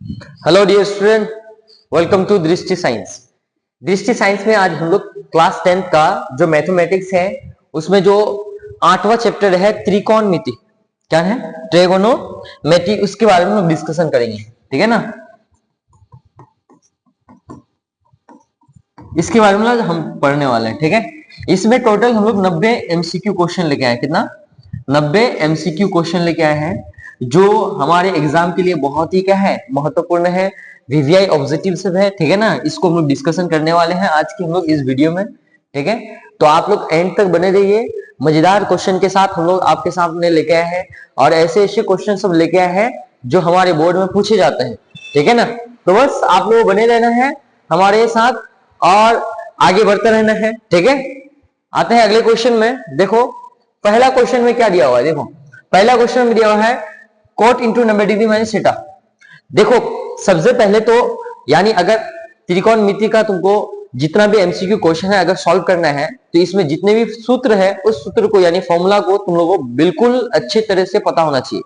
Hello dear student, welcome to Drishti science. Drishti science में आज हम लोग क्लास 10th का जो मैथमेटिक्स है उसमें जो 8वां चैप्टर है त्रिकोणमिति, क्या है ट्रिगोनोमेट्री, उसके बारे में हम डिस्कशन करेंगे। ठीक है ना, इसके बारे में हम पढ़ने वाले हैं। ठीक है, इसमें टोटल हम लोग 90 एमसीक्यू क्वेश्चन लेके आए। कितना? 90 एमसीक्यू क्वेश्चन लेके आए हैं, जो हमारे एग्जाम के लिए बहुत ही क्या है, महत्वपूर्ण है, वीवीआई ऑब्जेक्टिव सब है। ठीक है ना, इसको हम लोग डिस्कशन करने वाले हैं आज की हम लोग इस वीडियो में। ठीक है, तो आप लोग एंड तक बने रहिए। मजेदार क्वेश्चन के साथ हम लोग आपके सामने लेके आए हैं, और ऐसे ऐसे क्वेश्चन सब लेके आए हैं जो हमारे बोर्ड में पूछे जाते हैं। ठीक है ना, तो बस आप लोग बने रहना है हमारे साथ और आगे बढ़ते रहना है। ठीक है, आते हैं अगले क्वेश्चन में। देखो पहला क्वेश्चन में क्या दिया हुआ है, देखो पहला क्वेश्चन में दिया हुआ है cot into 90 degree minus theta. देखो सबसे पहले तो यानी अगर त्रिकोणमिति का तुमको जितना भी एमसीक्यू क्वेश्चन है अगर सॉल्व करना है तो इसमें जितने भी सूत्र है उस सूत्र को यानी फॉर्मूला को तुम लोगों को बिल्कुल अच्छी तरह से पता होना चाहिए।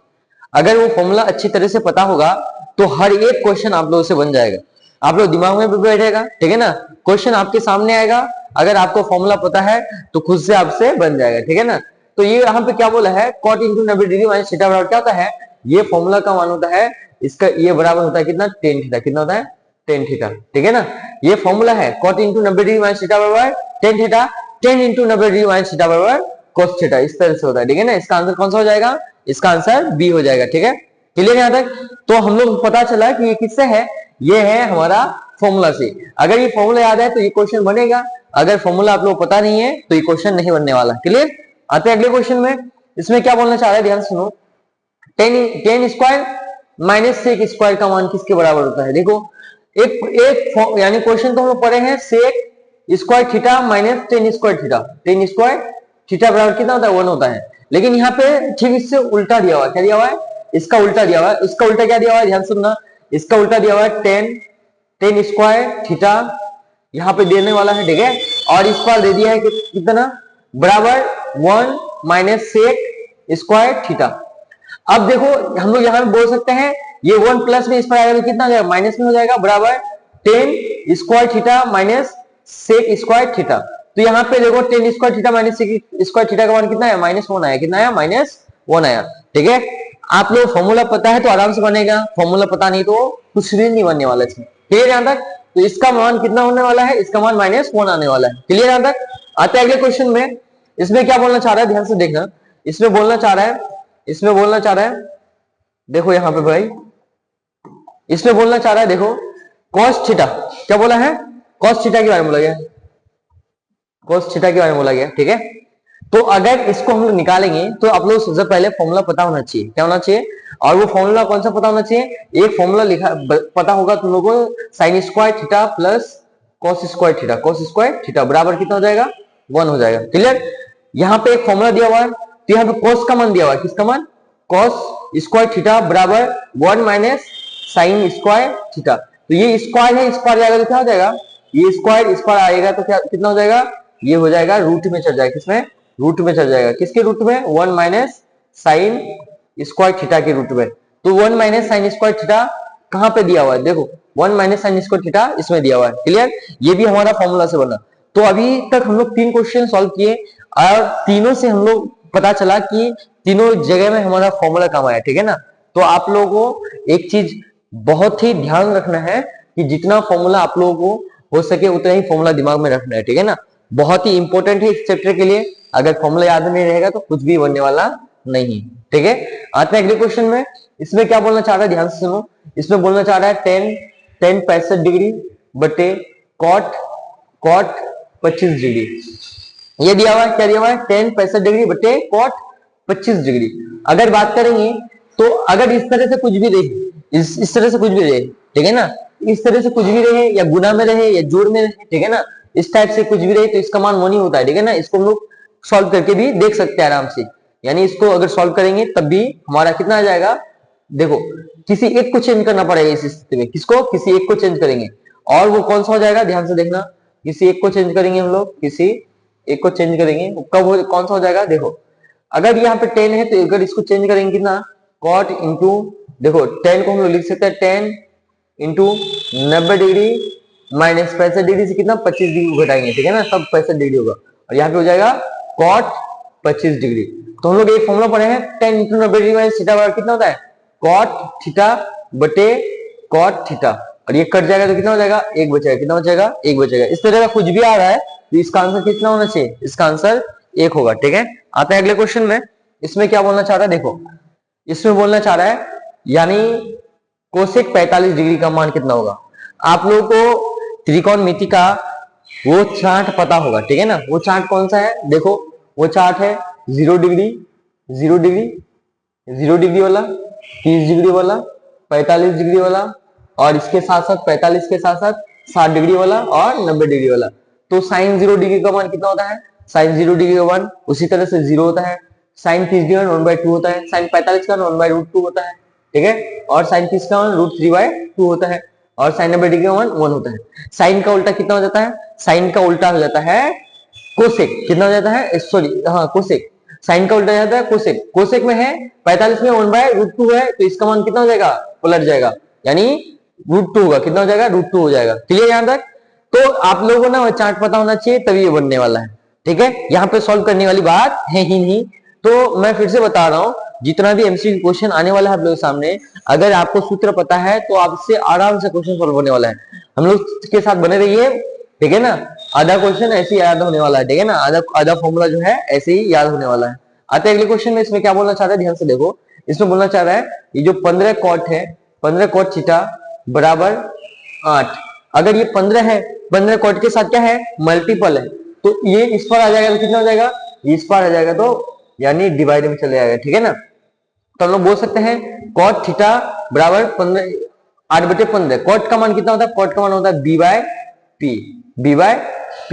अगर वो फॉर्मूला अच्छी तरह से पता होगा तो हर एक क्वेश्चन आप लोगों से बन जाएगा, आप लोग दिमाग में भी बैठेगा। ठीक है ना, क्वेश्चन आपके सामने आएगा, अगर आपको फॉर्मूला पता है तो खुद से आपसे बन जाएगा। ठीक है ना, तो ये यहाँ पे क्या बोला है, cot into 90 degree minus theta बराबर क्या होता है, ये फॉर्मूला का मान होता है इसका, ये बराबर होता है कितना, टेन थीटा। कितना होता है, टेन थीटा। ठीक है ना, ये फॉर्मूला है cot into 90 degree minus theta बराबर tan theta, tan into 90 degree minus theta बराबर कोस थीटा, इस तरह से होता है। ठीक है ना, इसका आंसर कौन सा हो जाएगा, इसका आंसर बी हो जाएगा। ठीक है, क्लियर यहां तक? तो हम लोग पता चला कि ये किससे है, ये है हमारा फॉर्मूला से। अगर ये फॉर्मूला याद है तो ये क्वेश्चन बनेगा, अगर फॉर्मूला आप लोग पता नहीं है तो ये क्वेश्चन नहीं बनने वाला। क्लियर? आते हैं अगले क्वेश्चन में। इसमें क्या बोलना चाह रहा है, ध्यान सुनो। Tan square minus sec square का मान किसके बराबर होता है। देखो एक यानी क्वेश्चन तो हम लोग पढ़े हैं sec square theta minus tan square theta, tan square theta बराबर कितना होता है, 1 होता है। लेकिन यहाँ पे ठीक इससे उल्टा दिया हुआ है, क्या दिया हुआ है, इसका उल्टा दिया हुआ है। इसका उल्टा क्या दिया हुआ है, ध्यान सुनना, इसका उल्टा दिया हुआ है टेन स्क्वायर थीटा, यहाँ पे देने वाला है। ठीक है, और इस पर दे दिया है कितना, बराबर 1 माइनस सेक स्क्वायर थीटा। अब देखो हम लोग यहाँ पे बोल सकते हैं ये 1 प्लस में इस पर आएगा तो कितना हो जाएगा, माइनस में हो जाएगा, बराबर tan square theta minus sec square theta. तो यहाँ पे देखो tan square theta minus sec square theta का मान कितना है, -1 आया। कितना आया, -1 आया। ठीक है, आप लोग फॉर्मूला पता है तो आराम से बनेगा, फॉर्मूला पता नहीं तो कुछ भी नहीं बनने वाला इसमें। क्लियर यहां तक? तो इसका मान कितना होने वाला है, इसका मान -1 आने वाला है। क्लियर यहां तक? आते हैं अगले क्वेश्चन में। इसमें क्या बोलना चाह रहा है, ध्यान से देखना। इसमें बोलना चाह रहा है, इसमें बोलना चाह रहा है, देखो यहाँ पे भाई, इसमें बोलना चाह रहा है, देखो cos थीटा, क्या बोला है, cos थीटा के बारे में बोला गया, cos थीटा के बारे में बोला गया। ठीक है, तो अगर इसको हम लोग निकालेंगे तो आप लोग सबसे पहले फॉर्मूला पता होना चाहिए, क्या होना चाहिए, और वो फॉर्मूला कौन सा पता होना चाहिए, एक फॉर्मूला लिखा पता होगा तुम लोगों को, sine square theta plus cos square theta, cos square theta बराबर कितना हो जाएगा, 1 हो जाएगा। क्लियर? यहाँ पे एक फॉर्मूला दिया हुआ है, तो यहाँ पे कॉस का मान दिया हुआ है, किसका मान, कॉस स्क्वायर थीटा बराबर 1 माइनस साइन स्क्वायर थीटा। तो ये स्क्वायर है, स्क्वायर जाएगा तो क्या हो जाएगा, ये स्क्वायर स्क्वायर आएगा तो क्या कितना हो जाएगा, ये हो जाएगा रूट में चल जाएगा, किसमें, रूट में चल जाएगा, किसके रूट में, 1 माइनस साइन स्क्वायर थीटा के रूट में। तो 1 माइनस साइन स्क्वायर थीटा कहां पे दिया हुआ है, देखो 1 माइनस साइन स्क्वायर थीटा इसमें दिया हुआ है। क्लियर? ये भी हमारा फॉर्मूला से बना। तो अभी तक हम लोग 3 क्वेश्चन सॉल्व किए और तीनों से हम लोग पता चला कि तीनों जगह में हमारा फॉर्मूला काम आया। ठीक है ना, तो आप लोगों को एक चीज बहुत ही ध्यान रखना है कि जितना फॉर्मूला आप लोगों को हो सके उतना ही फॉर्मूला दिमाग में रखना है। ठीक है ना, बहुत ही इंपॉर्टेंट है इस चैप्टर के लिए, अगर फॉर्मूला याद नहीं रहेगा तो कुछ भी बनने वाला नहीं। ठीक है, आते हैं अगले क्वेश्चन में। इसमें क्या बोलना चाह रहा है, ध्यान से सुनो। इसमें बोलना चाह रहा है टेन 65 डिग्री बटे कॉट 25 डिग्री, ये दिया हुआ है, क्या दिया हुआ है, टेन 65 डिग्री बटे कॉट 25 डिग्री। अगर बात करेंगे तो अगर इस तरह से कुछ भी रहे, इस तरह से कुछ भी रहे, ठीक है ना, इस तरह से कुछ भी रहे या गुना में रहे या जोड़ में रहे, ठीक है ना, इस टाइप से कुछ भी रहे तो इसका मान 1 ही होता है। ठीक है ना, इसको हम लोग सॉल्व करके भी देख सकते हैं आराम से, यानी इसको अगर सॉल्व करेंगे तब भी हमारा कितना आ जाएगा, देखो किसी एक को चेंज करना पड़ेगा इस स्थिति में, किसको, किसी एक को चेंज करेंगे, और वो कौन सा हो जाएगा, ध्यान से देखना, किसी एक को चेंज करेंगे हम लोग, किसी एक को चेंज करेंगे, कब कौन सा हो जाएगा, देखो अगर यहाँ पे 10 है तो अगर इसको चेंज करेंगे कितना, कॉट इंटू, देखो 10 को हम लोग लिख सकते हैं 10 इंटू 90 डिग्री माइनस 65 डिग्री से कितना 25 डिग्री घटाएंगे, ठीक है ना, तब 65 डिग्री होगा। और यहाँ पे हो जाएगा कॉट 25 डिग्री। तो हम लोग एक फॉर्मूला पढ़े हैं, ten into 90 degree minus theta बराबर कितना होता है, कॉट थीटा बटे कॉट थीटा। और ये कट जाएगा तो कितना हो जाएगा, एक बचेगा, कितना बचेगा, एक बचेगा। इस तरह का कुछ भी आ रहा है तो इसका आंसर कितना होना चाहिए, इसका आंसर एक होगा, ठीक है। आता है अगले क्वेश्चन में, इसमें क्या बोलना चाह रहा है, देखो इसमें बोलना चाह रहा है यानी कोसेक 45 डिग्री का मान कितना होगा। आप लोगों को त्रिकोणमिति का वो चार्ट पता होगा, ठीक है ना। वो चार्ट कौन सा है, देखो वो चार्ट है 0 डिग्री 0 डिग्री 0 डिग्री वाला, 30 डिग्री वाला, 45 डिग्री वाला, और इसके साथ साथ 45 के साथ साथ 60 डिग्री वाला और 90 डिग्री वाला। तो साइन 0 डिग्री का मान कितना होता है, साइन 0 डिग्री का मान उसी तरह से 0 होता है। साइन 30 डिग्री 1/2 होता है, साइन 45 का 1/√2 होता है, ठीक है। और साइन 30 का मान √3/2 होता है, और साइन 90 डिग्री का मान 1 होता है। साइन का उल्टा कितना हो जाता है, साइन का उल्टा हो जाता है कोसेक, कितना हो जाता है, सॉरी हाँ कोसेक, साइन का उल्टा हो जाता है कोसेक। कोसेक में है 45 में 1/√2 है, तो इसका मान कितना हो जाएगा, पलट जाएगा, यानी √2 होगा, कितना हो जाएगा, √2 हो जाएगा। क्लियर यहां तक। तो आप लोगों को ना चार्ट पता होना चाहिए तभी ये बनने वाला है, ठीक है। यहाँ पे सॉल्व करने वाली बात है ही नहीं। तो मैं फिर से बता रहा हूं, जितना भी एमसीक्यू क्वेश्चन आने वाला है आप लोगों के सामने, अगर आपको सूत्र पता है तो आपसे आराम से क्वेश्चन सॉल्व होने वाला है। हम लोग के साथ बने रहिए, ठीक है ना। आधा क्वेश्चन ऐसे ही याद होने वाला है, ठीक है ना, आधा फॉर्मूला जो है ऐसे ही याद होने वाला है। आते अगले क्वेश्चन में, इसमें क्या बोलना चाह रहा है, ध्यान से देखो। इसमें बोलना चाह रहा है ये जो 15 कॉट है, 15 कॉट थीटा बराबर 8। अगर ये 15 है, 15 कॉट के साथ क्या है, मल्टीपल है, तो ये इस पर आ जाएगा तो कितना हो जाएगा, इस पर आ जाएगा तो यानी डिवाइड में चले जाएगा, ठीक है ना। तो हम लोग बोल सकते हैं कॉट थीटा बराबर 15 8/15। कॉट का मान कितना होता है, कॉट का मान होता है b/p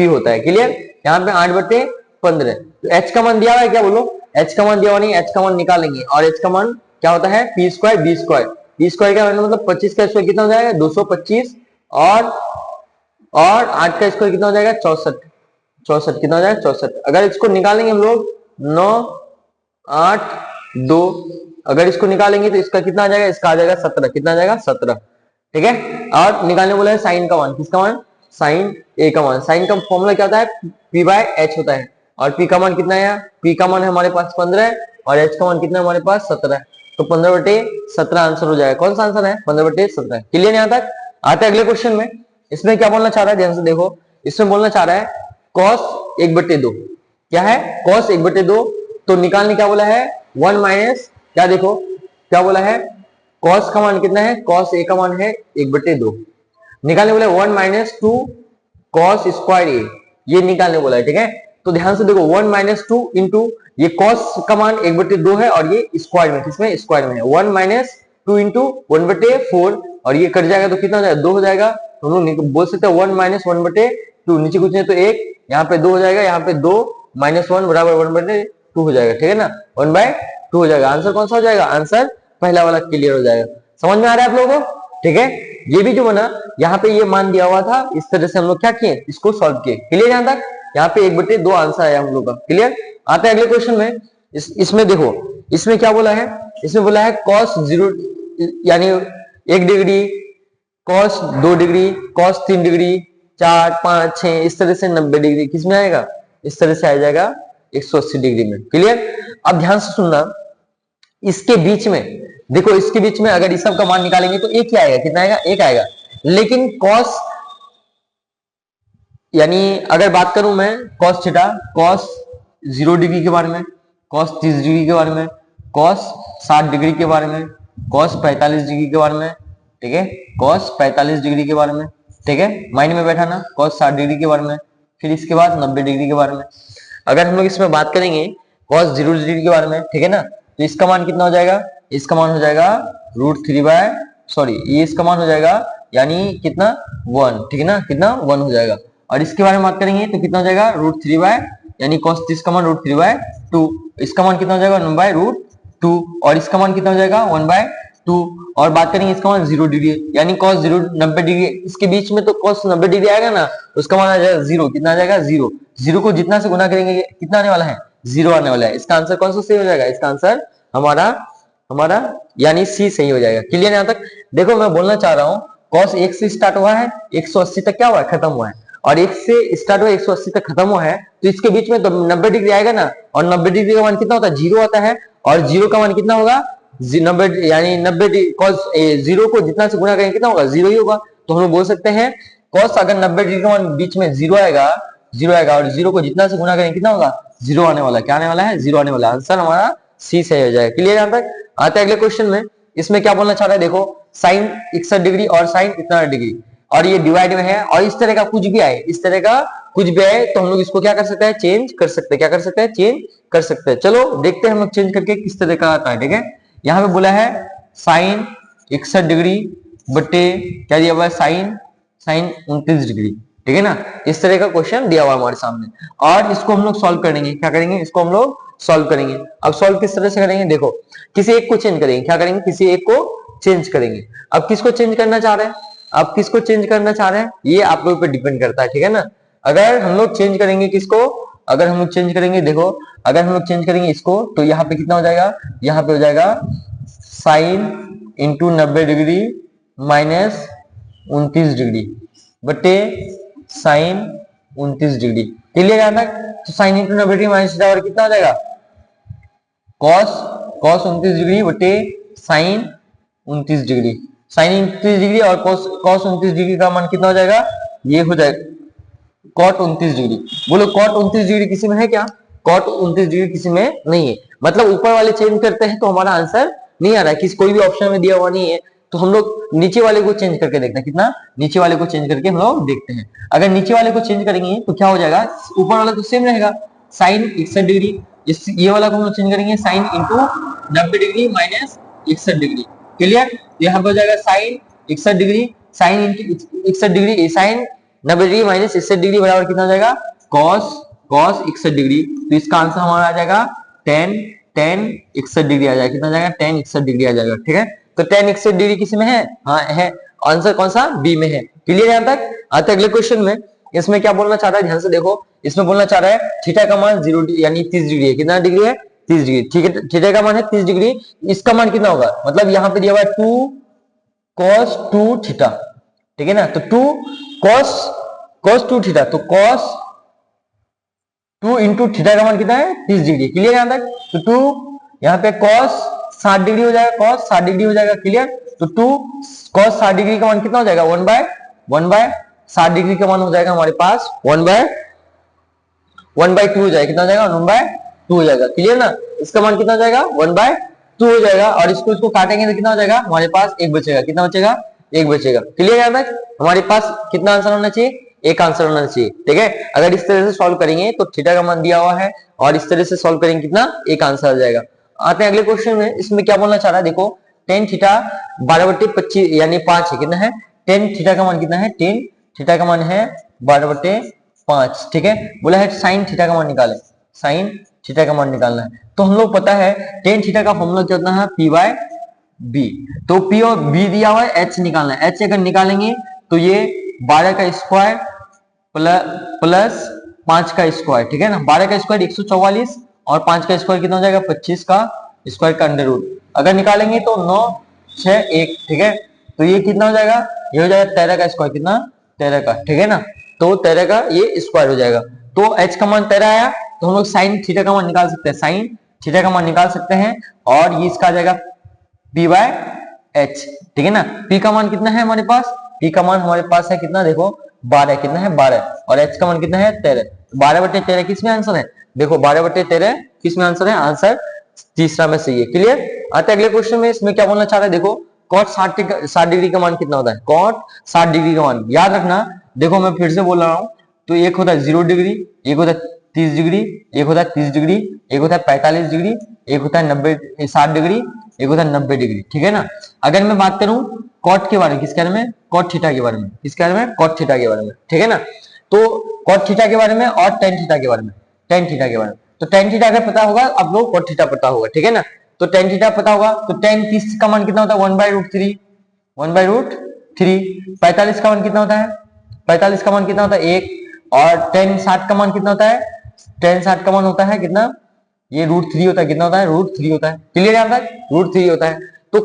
होता है। क्लियर। यहाँ पे 8/15, तो h का मान दिया हुआ है, क्या बोलो, h का मान दिया हुआ नहीं, h का मान निकालेंगे, और h का मान क्या होता है p square b square. b square का मतलब 25 का स्क्वायर कितना हो जाएगा 225, और 8 का स्क्वायर कितना हो जाएगा 64 कितना हो जाएगा 64। अगर इसको निकालेंगे हम लोग 9 8 2, अगर इसको निकालेंगे तो इसका कितना आ जाएगा, इसका आ जाएगा 17, कितना आ जाएगा 17, ठीक है। और निकालने बोला है साइन का मान, किसका मान, साइन ए का मान। साइन का फॉर्मूला क्या होता है, p/h होता है, और p का मान कितना है, p का मान है हमारे पास 15 है, और h का मान कितना है हमारे पास 17 है। तो 15/17 आंसर हो जाएगा। कौन सा आंसर है, 15/17। क्लियर यहाँ तक। आते अगले क्वेश्चन में, इसमें क्या बोलना चाह रहा है, ध्यान से देखो। इसमें बोलना चाह रहा है cos 1/2, क्या है cos 1/2। तो निकालने क्या बोला है 1 माइनस, क्या देखो क्या बोला है, cos का मान कितना है, cos a का मान है 1/2। निकालने बोला 1 माइनस 2 cos स्क्वायर a, ये निकालने बोला है, ठीक है। तो ध्यान से देखो 1 माइनस 2 इंटू ये cos का मान 1/2 है, और ये स्क्वायर में, किसमें स्क्वायर में है, 1 माइनस 2 इंटू 1/4, और ये कट जाएगा तो कितना हो जाएगा 2 हो जाएगा। तो हम लोग बोल सकते हैं 1 माइनस 1/2, नीचे कुछ नहीं तो 1, यहाँ पे 2 हो जाएगा, यहाँ पे 2 माइनस 1 बराबर 1/2 हो जाएगा, ठीक है ना, 1/2 हो जाएगा। आंसर कौन सा हो जाएगा, आंसर पहला वाला क्लियर हो जाएगा। समझ में आ रहा है आप लोगों को, ठीक है। ये भी जो बना, यहाँ पे ये मान दिया हुआ था, इस तरह से हम लोग क्या किए, इसको सॉल्व किए। क्लियर यहाँ तक। यहाँ पे 1/2 आंसर आया हम लोग का। क्लियर। आते हैं अगले क्वेश्चन में। इसमें देखो, इसमें क्या बोला है, इसमें बोला है cos 0 यानी 1 degree, cos 2 degree, cos 3 degree, 4 5 6, इस तरह से 90 डिग्री किसमें आएगा, इस तरह से आ जाएगा 180 डिग्री में। क्लियर। अब ध्यान से सुनना, इसके बीच में देखो, इसके बीच में अगर इस सब का मान निकालेंगे तो एक ही आएगा, कितना आएगा, एक आएगा। लेकिन cos यानी अगर बात करूं मैं cos थीटा, cos 0 डिग्री के बारे में, cos 30 डिग्री के बारे में, cos 60 डिग्री के बारे में, cos 45 डिग्री के बारे में, ठीक है, cos 45 डिग्री के बारे में, ठीक है, माइंड में बैठा ना, cos 60 डिग्री के बारे में, फिर इसके बाद 90 डिग्री के बारे में। अगर हम लोग इसमें बात करेंगे cos 0 डिग्री के बारे में, ठीक है ना, तो इसका मान कितना हो जाएगा, इसका मान हो जाएगा ये इसका मान हो जाएगा यानी कितना 1, ठीक है ना, कितना 1 हो जाएगा। और इसके बारे में बात करेंगे तो कितना हो जाएगा √3 यानी cos 30 का मान √3/2, इसका मान कितना हो जाएगा 1/√2, और इसका मान कितना हो जाएगा 1/2। और बात करेंगे इसका मान 0 डिग्री यानी cos 0 90 डिग्री, इसके बीच में तो cos 90 डिग्री आएगा ना, उसका मान आ जाएगा 0, कितना आ जाएगा 0। 0 को जितना से गुना करेंगे कितना आने वाला है 0 आने वाला है। इसका आंसर कौन सा सही हो जाएगा, इसका आंसर हमारा यानी सी सही हो जाएगा। क्लियर यहाँ तक। देखो मैं बोलना चाह रहा हूँ कॉस 1 से स्टार्ट हुआ है, 180 तक क्या हुआ है, खत्म हुआ है, और 1 से स्टार्ट हुआ 180 तक खत्म हुआ है, तो इसके बीच में तो 90 डिग्री आएगा ना, और 90 डिग्री का मान कितना होता है, 0 आता है, और 0 का मान कितना होगा, 90, यानी 90 कॉस 0 को जितना से गुणा करेंगे कितना होगा, 0 ही होगा। तो हम लोग बोल सकते हैं कॉस अगर 90 डिग्री का मान बीच में 0 आएगा, 0 आएगा, और 0 को जितना से गुणा करेंगे कितना होगा, 0 आने वाला है। क्या आने वाला है, 0 आने वाला है। आंसर हमारा सी सही हो जाएगा। क्लियर यहां तक? आते हैं अगले क्वेश्चन में। इसमें क्या बोलना चाह रहा है, देखो साइन 61 डिग्री और साइन इतना डिग्री, और ये डिवाइड में है, और इस तरह का कुछ भी आए, इस तरह का कुछ भी आए, तो हम लोग इसको क्या कर सकते हैं, चेंज कर सकते हैं। क्या कर सकते हैं, चेंज कर सकते हैं। चलो देखते हैं हम लोग चेंज करके किस तरह का आता है। ठीक है, यहाँ पे बोला है साइन 61 डिग्री बटे क्या दिया हुआ है, साइन 29 डिग्री। ठीक है ना, इस तरह का क्वेश्चन दिया हुआ हमारे सामने, और इसको हम लोग सॉल्व करेंगे। क्या करेंगे, इसको हम लोग सॉल्व करेंगे। अब सॉल्व किस तरह से करेंगे, देखो किसी एक को चेंज करेंगे। क्या करेंगे, किसी एक को चेंज करेंगे। अब किसको चेंज करना चाह रहे हैं, अब किसको चेंज करना चाह रहे हैं, ये आप लोगों पे डिपेंड करता है। ठीक है ना, अगर हम लोग चेंज करेंगे किसको, अगर हम लोग चेंज करेंगे, देखो अगर हम लोग चेंज करेंगे इसको, तो यहाँ पे कितना हो जाएगा, यहाँ पे हो जाएगा sign into 90 degree minus 29 degree बटे साइन 29 डिग्री। क्लियर यहां तक? तो साइन इंटू 90 डिग्री माइनस कितना हो जाएगा, कॉस 29 डिग्री बटे साइन 29 डिग्री। साइन 29 डिग्री और कॉस 29 डिग्री का मान कितना हो जाएगा, ये हो जाएगा कॉट 29 डिग्री। बोलो कॉट 29 डिग्री किसी में है क्या, कॉट 29 डिग्री किसी में नहीं है। मतलब ऊपर वाले चेंज करते हैं तो हमारा आंसर नहीं आ रहा है, किसी कोई भी ऑप्शन में दिया हुआ नहीं है, तो हम लोग नीचे वाले को चेंज करके देखते हैं। कितना, नीचे वाले को चेंज करके हम लोग देखते हैं। अगर नीचे वाले को चेंज करेंगे तो क्या हो जाएगा, ऊपर वाला तो सेम रहेगा, साइन 61 डिग्री, इस ये वाला को हम लोग चेंज करेंगे, sine into 90 degree minus 61 degree. Clear, यहाँ पे हो जाएगा sine 61 degree, sine into 61 degree, sine 90 degree minus 61 degree बराबर कितना हो जाएगा, कॉस 61 डिग्री। तो इसका आंसर हमारा आ जाएगा tan 61 डिग्री आ जाएगा। कितना आ जाएगा, tan 61 डिग्री आ जाएगा। ठीक है, तो tan 61 डिग्री किसी में है, हाँ है, आंसर कौन सा, बी में है। क्लियर यहां तक? आते अगले क्वेश्चन में। इसमें क्या बोलना चाह रहा है, ध्यान से देखो, इसमें बोलना चाह रहा है थीटा का मान 0 यानी 30 डिग्री है। कितना डिग्री है, 30 डिग्री। ठीक है, थीटा का मान है 30 डिग्री, इसका मान कितना होगा, मतलब यहाँ पे दिया हुआ है 2 cos 2 थीटा। ठीक है ना, तो 2 cos 2 थीटा, तो cos 2 इंटू थीटा का मान कितना है, 30 डिग्री। क्लियर यहां तक? तो 2 यहाँ पे cos 60 डिग्री हो जाएगा, cos 60 डिग्री हो जाएगा। क्लियर, तो 2 cos 60 डिग्री का मान कितना हो जाएगा, 1 बाय 60 डिग्री का मान हो जाएगा हमारे पास 1 बाय 2 हो जाएगा। कितना हो जाएगा, 1 बाय 2 हो जाएगा। क्लियर ना, इसका मान कितना हो जाएगा, 1 बाय 2 हो जाएगा, और इसको काटेंगे तो कितना हो जाएगा, हमारे पास एक बचेगा। कितना बचेगा, एक बचेगा। क्लियर यहां तक? हमारे पास कितना आंसर होना चाहिए, एक आंसर होना चाहिए। ठीक है, अगर इस तरह से सॉल्व करेंगे तो थीटा का मान दिया हुआ है, और इस तरह से सॉल्व करेंगे कितना, एक आंसर आ जाएगा। आते हैं अगले क्वेश्चन में। इसमें क्या बोलना चाह रहा है, देखो tan थीटा 12/25 यानी 5 है। कितना है, tan थीटा का मान कितना है, tan थीटा का मान है 12/5। ठीक है, बोला है साइन थीटा का मान निकाले, साइन थीटा का मान निकालना है। तो हम लोग पता है tan थीटा का फॉर्मूला क्या होता है, p/b। तो p और b दिया हुआ है, h निकालना है। h अगर निकालेंगे तो ये 12 का स्क्वायर प्लस 5 का स्क्वायर। ठीक है ना, 12 का स्क्वायर 144 और 5 का स्क्वायर कितना हो जाएगा, 25 का स्क्वायर का अंडर रूट। अगर निकालेंगे तो 9 6 1। ठीक है, तो ये कितना हो जाएगा, ये हो जाएगा 13 का स्क्वायर। कितना, 13 का। ठीक है ना, तो 13 का ये स्क्वायर हो जाएगा। तो h का मान 13 आया, तो हम लोग साइन थीटा का मान निकाल सकते हैं, साइन थीटा का मान निकाल सकते हैं, और ये इसका आ जाएगा p/h। ठीक है ना, p का मान कितना है हमारे पास, p का मान हमारे पास है कितना, देखो 12। कितना है, 12, और h का मान कितना है, 13। 12/13 किस में आंसर है, देखो 12/13 किस में आंसर है, आंसर तीसरा में सही है। क्लियर, आते अगले क्वेश्चन में। इसमें क्या बोलना चाह रहा है, देखो cot 60 डिग्री का मान कितना होता है, cot 60 डिग्री का मान याद रखना। देखो मैं फिर से बोल रहा हूं, तो एक होता है 0 डिग्री, एक होता है 30 डिग्री, एक होता है 30 डिग्री, एक होता है 45 डिग्री, एक होता है 60 डिग्री, एक होता है 90 डिग्री। ठीक है ना, अगर मैं बात करूं कॉट के बारे में, किसके बारे में, कॉट थीटा के बारे में, किसके बारे में, कॉट थीटा के बारे में। ठीक है ना, तो कॉट थीटा के बारे में और टेन थीटा के बारे में, टेन थीटा के बारे में। तो टेन थीटा अगर पता होगा, आप लोग कॉट थीटा पता होगा। ठीक है ना, तो टेन थीटा पता होगा, तो टेन 30 का मान कितना होता है, 1/√3, 1/√3। 45 का मान कितना होता है, 45 का मान कितना होता है, 1। और टेन 60 का मान कितना होता है, टेन 60 का मान होता है कितना, ये √3 होता है। कितना होता है, √3 होता है। क्लियर यहां तक, √3 होता है। तो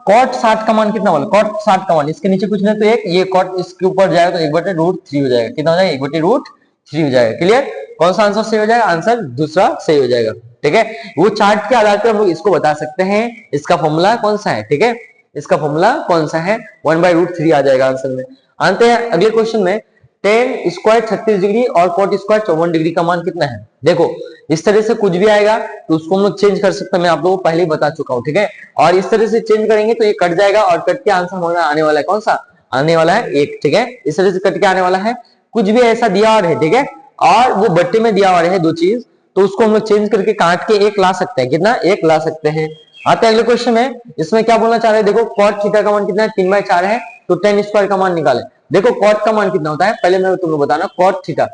कॉट 60 का मान कितना बोला, कॉट 60 का मान इसके नीचे कुछ नहीं तो एक, ये कॉट इसके ऊपर जाएगा तो 1/√3 हो जाएगा, कितना हो जाएगा 1/√3 हो जाएगा। क्लियर, कौन सा आंसर सही हो जाएगा, आंसर दूसरा सही हो जाएगा। ठीक है, वो चार्ट के आधार पर हम लोग इसको बता सकते हैं इसका फॉर्मूला कौन सा है। ठीक है, इसका फॉर्मूला कौन सा है, 1/√3 आ जाएगा आंसर में। आते हैं अगले क्वेश्चन में, टेन स्क्वायर 36 डिग्री और कॉट स्क्वायर 54 डिग्री का मान कितना है। देखो इस तरह से कुछ भी आएगा तो उसको हम लोग चेंज कर सकते हैं, मैं आप लोगों को पहले ही बता चुका हूं। ठीक है, और इस तरह से चेंज करेंगे तो ये कट जाएगा और कट के आंसर हमारा आने वाला है कौन सा, आने वाला है 1। ठीक है, इस तरह से कट के आने वाला है, कुछ भी ऐसा दिया और है। ठीक है, और वो बट्टे में दिया और है दो चीज, तो उसको हम लोग चेंज करके काट के 1 ला सकते हैं, कितना 1 ला सकते हैं। आते हैं अगले क्वेश्चन में, इसमें क्या बोलना चाह रहे हैं, देखो कॉट थीटा का मान कितना है, 3/4 है, तो टेन स्क्वायर का मान निकाले। देखो कॉट का मान कितना होता है, पहले मैं तुम लोग बताना, कॉट थीटा,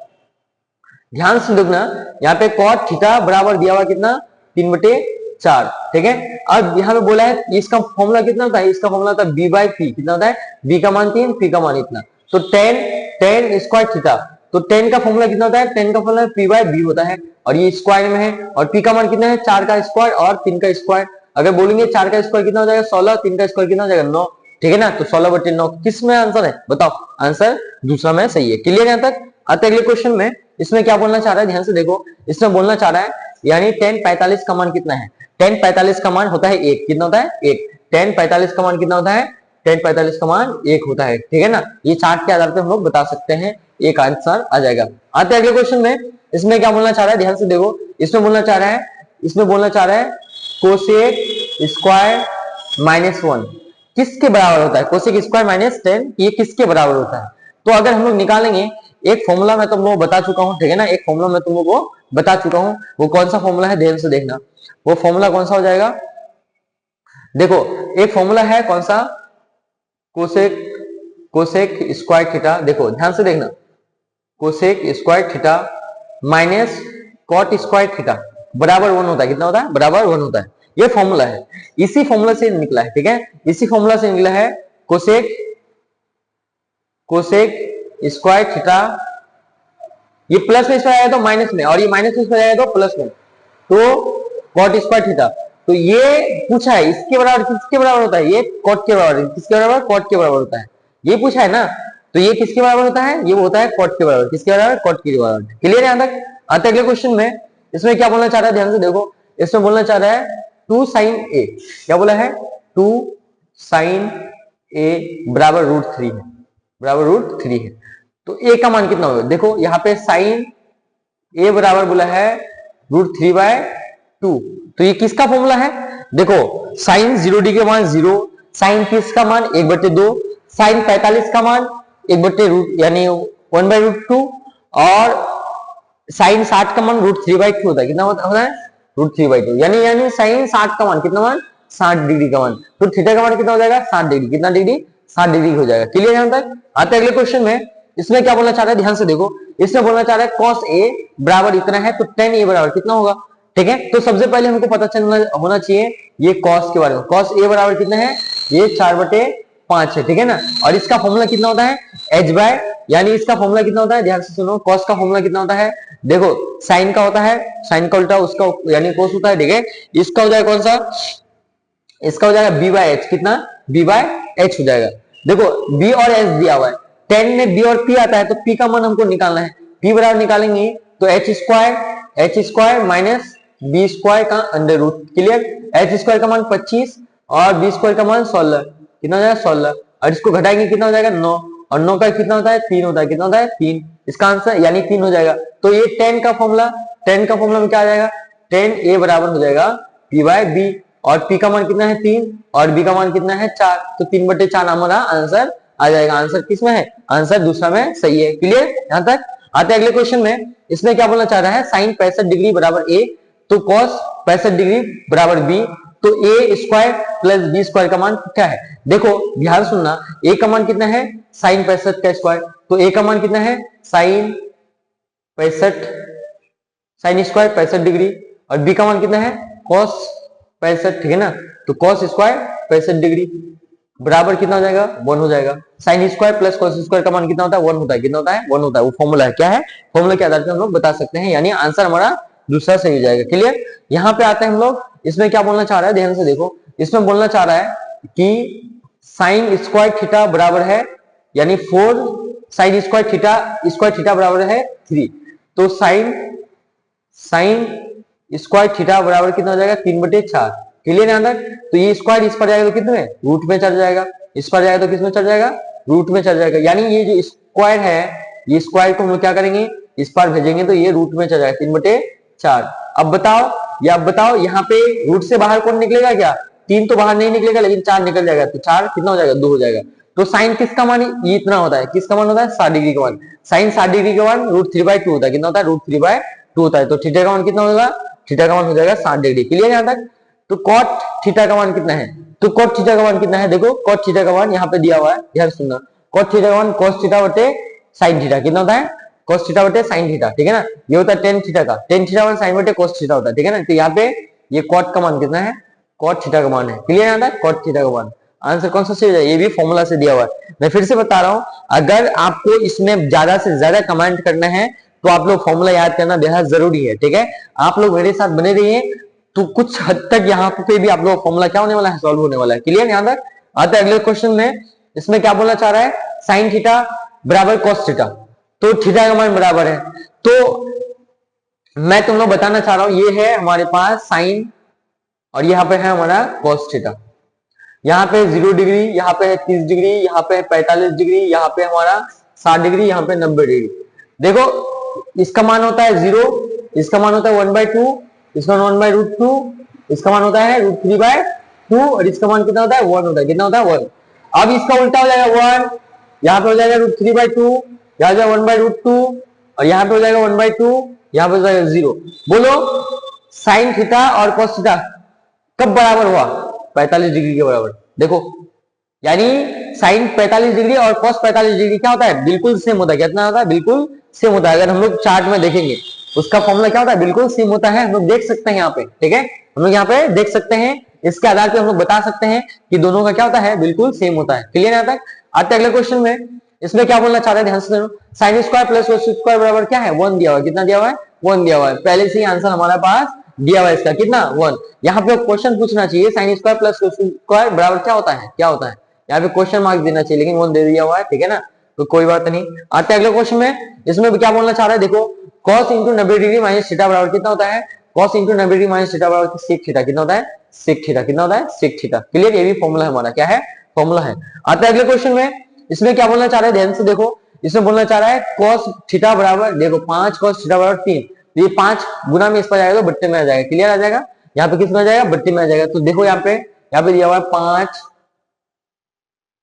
ध्यान से देखना, यहाँ पे कॉट थीटा बराबर दिया हुआ कितना 3/4। ठीक है, अब यहाँ पे बोला है इसका फॉर्मूला कितना होता है, इसका फॉर्मूला होता है b/p, कितना होता है, b का मान 3, p का मान इतना, तो टेन स्क्वायर थीटा, तो 10 का फॉर्मूला कितना होता है, 10 का फॉर्मूला p/b होता है, और ये स्क्वायर में है, और p का मान कितना है 4 का स्क्वायर और 3 का स्क्वायर। अगर बोलेंगे 4 का स्क्वायर कितना हो जाएगा 16, 3 का स्क्वायर कितना हो जाएगा 9। ठीक है ना, तो 16/9 किस में आंसर है बताओ, आंसर दूसरा में सही है। क्लियर यहाँ तक। आते अगले क्वेश्चन में, इसमें क्या बोलना चाह रहा है, ध्यान से देखो, इसमें बोलना चाह रहा है यानी 10/45 का मान कितना है, 10/45 का मान होता है 1, कितना होता है 1, 10/45 का मान कितना होता है, 10/45 का मान 1 होता है। ठीक है ना, ये चार्ट के आधार पर हम लोग बता सकते हैं, एक आंसर आ जाएगा। आते अगले क्वेश्चन में, इसमें क्या बोलना चाह रहा है, ध्यान से देखो, इसमें बोलना चाह रहा है, इसमें बोलना चाह रहा है कोसेक स्क्वायर -1 किसके बराबर होता है, कोसेक स्क्वायर -10 ये किसके बराबर होता है। तो अगर हम लोग निकालेंगे, एक फॉर्मूला मैं तुम लोगों को बता चुका हूं। ठीक है ना, एक फॉर्मूला मैं तुम लोगों को बता चुका हूं, वो कौन सा फॉर्मूला है ध्यान से देखना, वो फॉर्मूला कौन सा हो जाएगा। देखो एक फॉर्मूला है कौन सा, कोसेक स्क्वायर थीटा, देखो ध्यान से देखना, cosec square theta minus cot square theta बराबर 1 होता है, कितना होता है बराबर 1 होता है। ये फॉर्मूला है, इसी फॉर्मूला से निकला है। ठीक है, इसी फॉर्मूला से निकला है कोसेक स्क्वायर थीटा, ये प्लस में इसमें आया तो माइनस में, और ये माइनस में इसमें आया तो प्लस में, तो कॉट स्क्वायर थीटा, तो ये पूछा है इसके बराबर किसके बराबर होता है, ये कॉट के बराबर, किसके बराबर कॉट के बराबर होता है, ये पूछा है ना, तो ये किसके बराबर होता है, ये होता है कॉट के बराबर, किसके बराबर कॉट के बराबर। क्लियर है यहां तक। आते अगले क्वेश्चन में, इसमें क्या बोलना चाह रहा है ध्यान से देखो, इसमें बोलना चाह रहा है 2 sin a, क्या बोला है 2 sin a बराबर √3 है, बराबर √3 है, तो a का मान कितना होगा, देखो यहाँ पे sin a बराबर बोला है √3/2, तो ये किसका फॉर्मूला है, देखो sin 0 का मान 0, sin 30 का मान 1/2, sin 45 का मान 1/√, यानी 1/√2, और sin 60 का मान √3/2 होता है, कितना होता है √3/2, यानी sin 60 का मान कितना मान 60 डिग्री का मान, तो थीटा का मान कितना हो जाएगा 60 डिग्री, कितना डिग्री 60 डिग्री हो जाएगा। क्लियर यहां तक। आते अगले क्वेश्चन में, इसमें क्या बोलना चाह रहा है ध्यान से देखो, इसमें बोलना चाह रहा है cos a बराबर इतना है, तो tan a बराबर कितना होगा। ठीक है, तो सबसे पहले हमको पता चलना होना चाहिए ये cos के बारे में, cos a बराबर कितना है, ये 4/5 है। ठीक है ना, और इसका फॉर्मूला कितना होता है h/, यानी इसका फॉर्मूला कितना होता है, ध्यान से सुनो, cos का फॉर्मूला कितना होता है, देखो साइन का होता है, साइन का उल्टा उसका यानी cos होता है। ठीक है, इसका हो जाएगा कौन सा, इसका हो जाएगा b/h, कितना b/h हो जाएगा। देखो b और h दिया हुआ है, 10 में b और p आता है, तो p का मान हमको निकालना है, p बराबर निकालेंगे तो h² माइनस b स्क्वायर का अंडर रूट। क्लियर, h² का मान 25 और b² का मान 16, कितना हो जाएगा 16, और इसको घटाएंगे कितना हो जाएगा 9, और 9 का कितना होता है 3 होता है, कितना होता है 3, इसका आंसर यानी 3 हो जाएगा। तो ये 10 का फॉर्मूला में क्या आ जाएगा, 10 a बराबर हो जाएगा p/b, और p का मान कितना है 3 और b का मान कितना है 4, तो 3/4 हमारा आंसर आ जाएगा। आंसर किस में है, आंसर दूसरा में सही है। क्लियर यहां तक। आते अगले क्वेश्चन में, इसमें क्या बोलना चाह रहा है, sin 65 डिग्री बराबर a, तो cos 65 डिग्री बराबर b, तो a² प्लस b² का मान क्या है, देखो ध्यान सुनना, a का मान कितना है sin 65 का स्क्वायर, तो a का मान कितना है sin 65 डिग्री, और b का मान कितना है cos 65। ठीक है ना, तो cos स्क्वायर 65 डिग्री बराबर कितना हो जाएगा 1 हो जाएगा। sin square plus cos square का मान कितना होता है 1 होता है, कितना होता है 1 होता है, वो फॉर्मूला है, क्या है फॉर्मूला के आधार पर हम लोग बता सकते हैं, यानी आंसर हमारा दूसरा सही हो जाएगा। क्लियर, यहाँ पे आते हैं हम लोग, इसमें क्या बोलना चाह रहा है ध्यान से देखो, इसमें बोलना चाह रहा है कि साइन स्क्वायर थीटा बराबर है, यानी 4 साइन स्क्वायर थीटा बराबर है 3। तो साइन स्क्वायर थीटा बराबर कितना हो जाएगा 3/4। क्लियर यहां तक? तो ये स्क्वायर इस पर जाएगा तो कितने रूट में चढ़ जाएगा, इस पर जाएगा तो किस में चढ़ जाएगा रूट में चढ़ जाएगा। यानी ये जो स्क्वायर है, ये स्क्वायर को हम लोग क्या करेंगे इस पर भेजेंगे तो ये रूट में चढ़ जाएगा 3/4। अब बताओ यहाँ पे रूट से बाहर कौन निकलेगा? क्या 3 तो बाहर नहीं निकलेगा, लेकिन 4 निकल जाएगा। तो 4 कितना हो जाएगा 2 हो जाएगा। तो साइन किसका मान ये इतना होता है, किसका मान होता है 60 डिग्री का मान। साइन 60 डिग्री का मान √3/2 होता है। कितना होता है √3/2 होता है। तो थीटा का मान कितना होगा, थीटा का मान हो जाएगा 60 डिग्री। क्लियर यहां तक? तो कॉट थीटा का मान कितना है, तो कॉट थीटा का मान कितना है, देखो कॉट थीटा का मान यहाँ पे दिया हुआ है, ध्यान सुनना। कॉट थीटा का मान cos थीटा बटे sin थीटा कितना होता है cos थीटा बटे sin थीटा, ठीक है ना। ये होता है tan थीटा का, tan थीटा मान sin बटे cos थीटा होता है, ठीक है ना। तो यहाँ पे ये cot का मान कितना है, cot थीटा का मान है। क्लियर यहाँ तक? cot थीटा का मान आंसर कौन सा सही हो जाए, ये भी फॉर्मूला से दिया हुआ है। मैं फिर से बता रहा हूं, अगर आपको इसमें ज्यादा से ज्यादा कमेंट करना है तो आप लोग फॉर्मूला याद करना बेहद जरूरी है, ठीक है। आप लोग मेरे साथ बने रहिए, तो कुछ हद तक यहाँ पे भी आप लोग फॉर्मूला क्या होने वाला है, सॉल्व होने वाला है। क्लियर यहाँ तक? आता है अगले क्वेश्चन में। इसमें क्या बोलना चाह रहा है, साइन थीटा बराबर cos थीटा, तो थीटा का मान बराबर है। तो मैं तुम लोग बताना चाह रहा हूं, ये है हमारे पास साइन और यहाँ पे है हमारा cos थीटा। यहाँ पे 0 डिग्री, यहाँ पे है 30 डिग्री, यहाँ पे है 45 डिग्री, यहाँ पे हमारा 60 डिग्री, यहाँ पे 90 डिग्री। देखो इसका मान होता है 0, इसका मान होता है 1/2, इसका मान 1/√2, इसका मान होता है √3/2 और इसका मान कितना होता है 1 होता है। कितना होता है 1। अब इसका उल्टा हो जाएगा 1, यहाँ पे हो जाएगा √3/2, यहाँ हो जाएगा 1/√2 और यहाँ पे हो जाएगा 1/2, यहाँ पे हो जाएगा 0। बोलो साइन थीटा और cos थीटा कब बराबर हुआ, 45 डिग्री के बराबर। देखो यानी साइन 45 डिग्री और cos 45 डिग्री क्या होता है, बिल्कुल सेम होता है। कितना होता है, बिल्कुल सेम होता है। अगर हम लोग चार्ट में देखेंगे उसका फॉर्मूला क्या होता है, बिल्कुल सेम होता है। हम लोग देख सकते हैं यहाँ पे, ठीक है, हम लोग यहाँ पे देख सकते हैं। इसके आधार पे हम लोग बता सकते हैं कि दोनों का क्या होता है, बिल्कुल सेम होता है। क्लियर यहाँ तक? आते अगले क्वेश्चन में। इसमें क्या बोलना चाह रहे हैं, ध्यान से सुनो। Sign square plus cos square बराबर क्या है 1 दिया हुआ है। कितना दिया हुआ है 1 दिया हुआ है। पहले से ही आंसर हमारे पास दिया हुआ है इसका, कितना 1। यहाँ पे क्वेश्चन पूछना चाहिए sign square plus cos square बराबर क्या होता है, क्या होता है। यहाँ पे क्वेश्चन मार्क देना चाहिए, लेकिन 1 दे दिया हुआ है, ठीक है ना, तो कोई बात नहीं। आते अगले क्वेश्चन में। इसमें भी क्या बोलना चाह रहा है, देखो cos × 90 डिग्री माइनस थीटा बराबर कितना होता है, cos × 90 डिग्री माइनस थीटा बराबर sec थीटा। कितना होता है sec थीटा। कितना होता है sec थीटा। क्लियर? ये भी फॉर्मूला हमारा क्या है, फॉर्मूला है। आते अगले क्वेश्चन में। इसमें क्या बोलना चाह रहा है, ध्यान से देखो। इसमें बोलना चाह रहा है cos थीटा बराबर, देखो 5 cos थीटा बराबर 3। ये 5 गुना में इस पर जाएगा तो बट्टे में आ जाएगा। क्लियर आ जाएगा? यहाँ पे किस में आ जाएगा, बट्टे में आ जाएगा। तो देखो यहाँ पे दिया हुआ है 5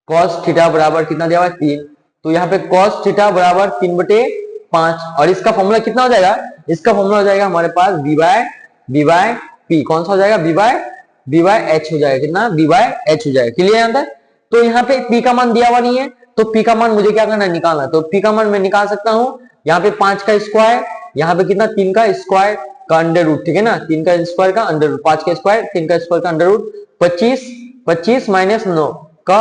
cos थीटा बराबर कितना दिया हुआ है 3। तो यहाँ पे cos थीटा बराबर 3/5 और इसका फॉर्मूला कितना हो जाएगा, इसका फॉर्मूला हो जाएगा हमारे पास v/p। कौन सा हो जाएगा, v/h हो जाएगा। कितना v/h हो जाएगा। क्लियर यहाँ तक? तो यहाँ पे p का मान दिया हुआ नहीं है, तो p का मान मुझे क्या करना है, निकालना है। तो p का मान मैं निकाल सकता हूँ। यहाँ पे 5 का स्क्वायर, यहाँ पे कितना 3 का स्क्वायर का अंडर रूट, ठीक है ना, 3 का स्क्वायर का अंडर रूट, 5 का स्क्वायर 3 का स्क्वायर का अंडर रूट 25 माइनस 9 का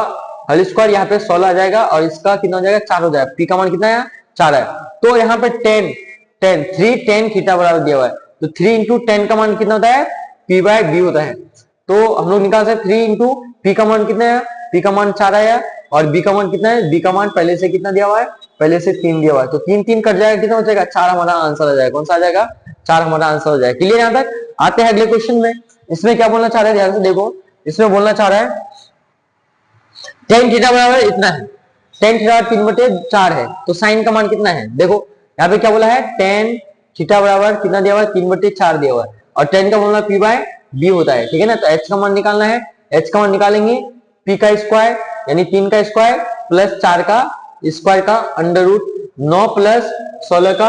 होल स्क्वायर, यहाँ पे 16 आ जाएगा और इसका कितना हो जाएगा 4 हो जाएगा। p का मान कितना है 4 है। तो यहाँ पे 3 tan थीटा बराबर दिया हुआ है। तो 3 × 10 का मान कितना होता है, p/b होता है। तो हम लोग निकाल सकते 3 × p का मान कितना है, p का मान 4 आया और b का मान कितना है, b का मान पहले से कितना दिया हुआ है, पहले से 3 दिया हुआ है। तो 3 कट जाएगा, कितना हो जाएगा 4 हमारा आंसर आ जाएगा। कौन सा आ जाएगा, 4 हमारा आंसर हो जाएगा। क्लियर यहाँ तक? आते हैं अगले क्वेश्चन में। इसमें क्या बोलना चाह रहे हैं, ध्यान से देखो। इसमें बोलना चाह रहा है tan थीटा बराबर इतना है, tan थीटा 3/4 है। तो साइन का मान कितना है, देखो यहाँ पे क्या बोला है, tan थीटा बराबर कितना दिया हुआ है 3/4 दिया हुआ है और tan का फॉर्मूला p/b होता है, ठीक है ना। तो h का मान निकालना है, h का मान निकालेंगे p का स्क्वायर यानी 3 का स्क्वायर प्लस 4 का स्क्वायर का अंडर रूट 9 प्लस 16 का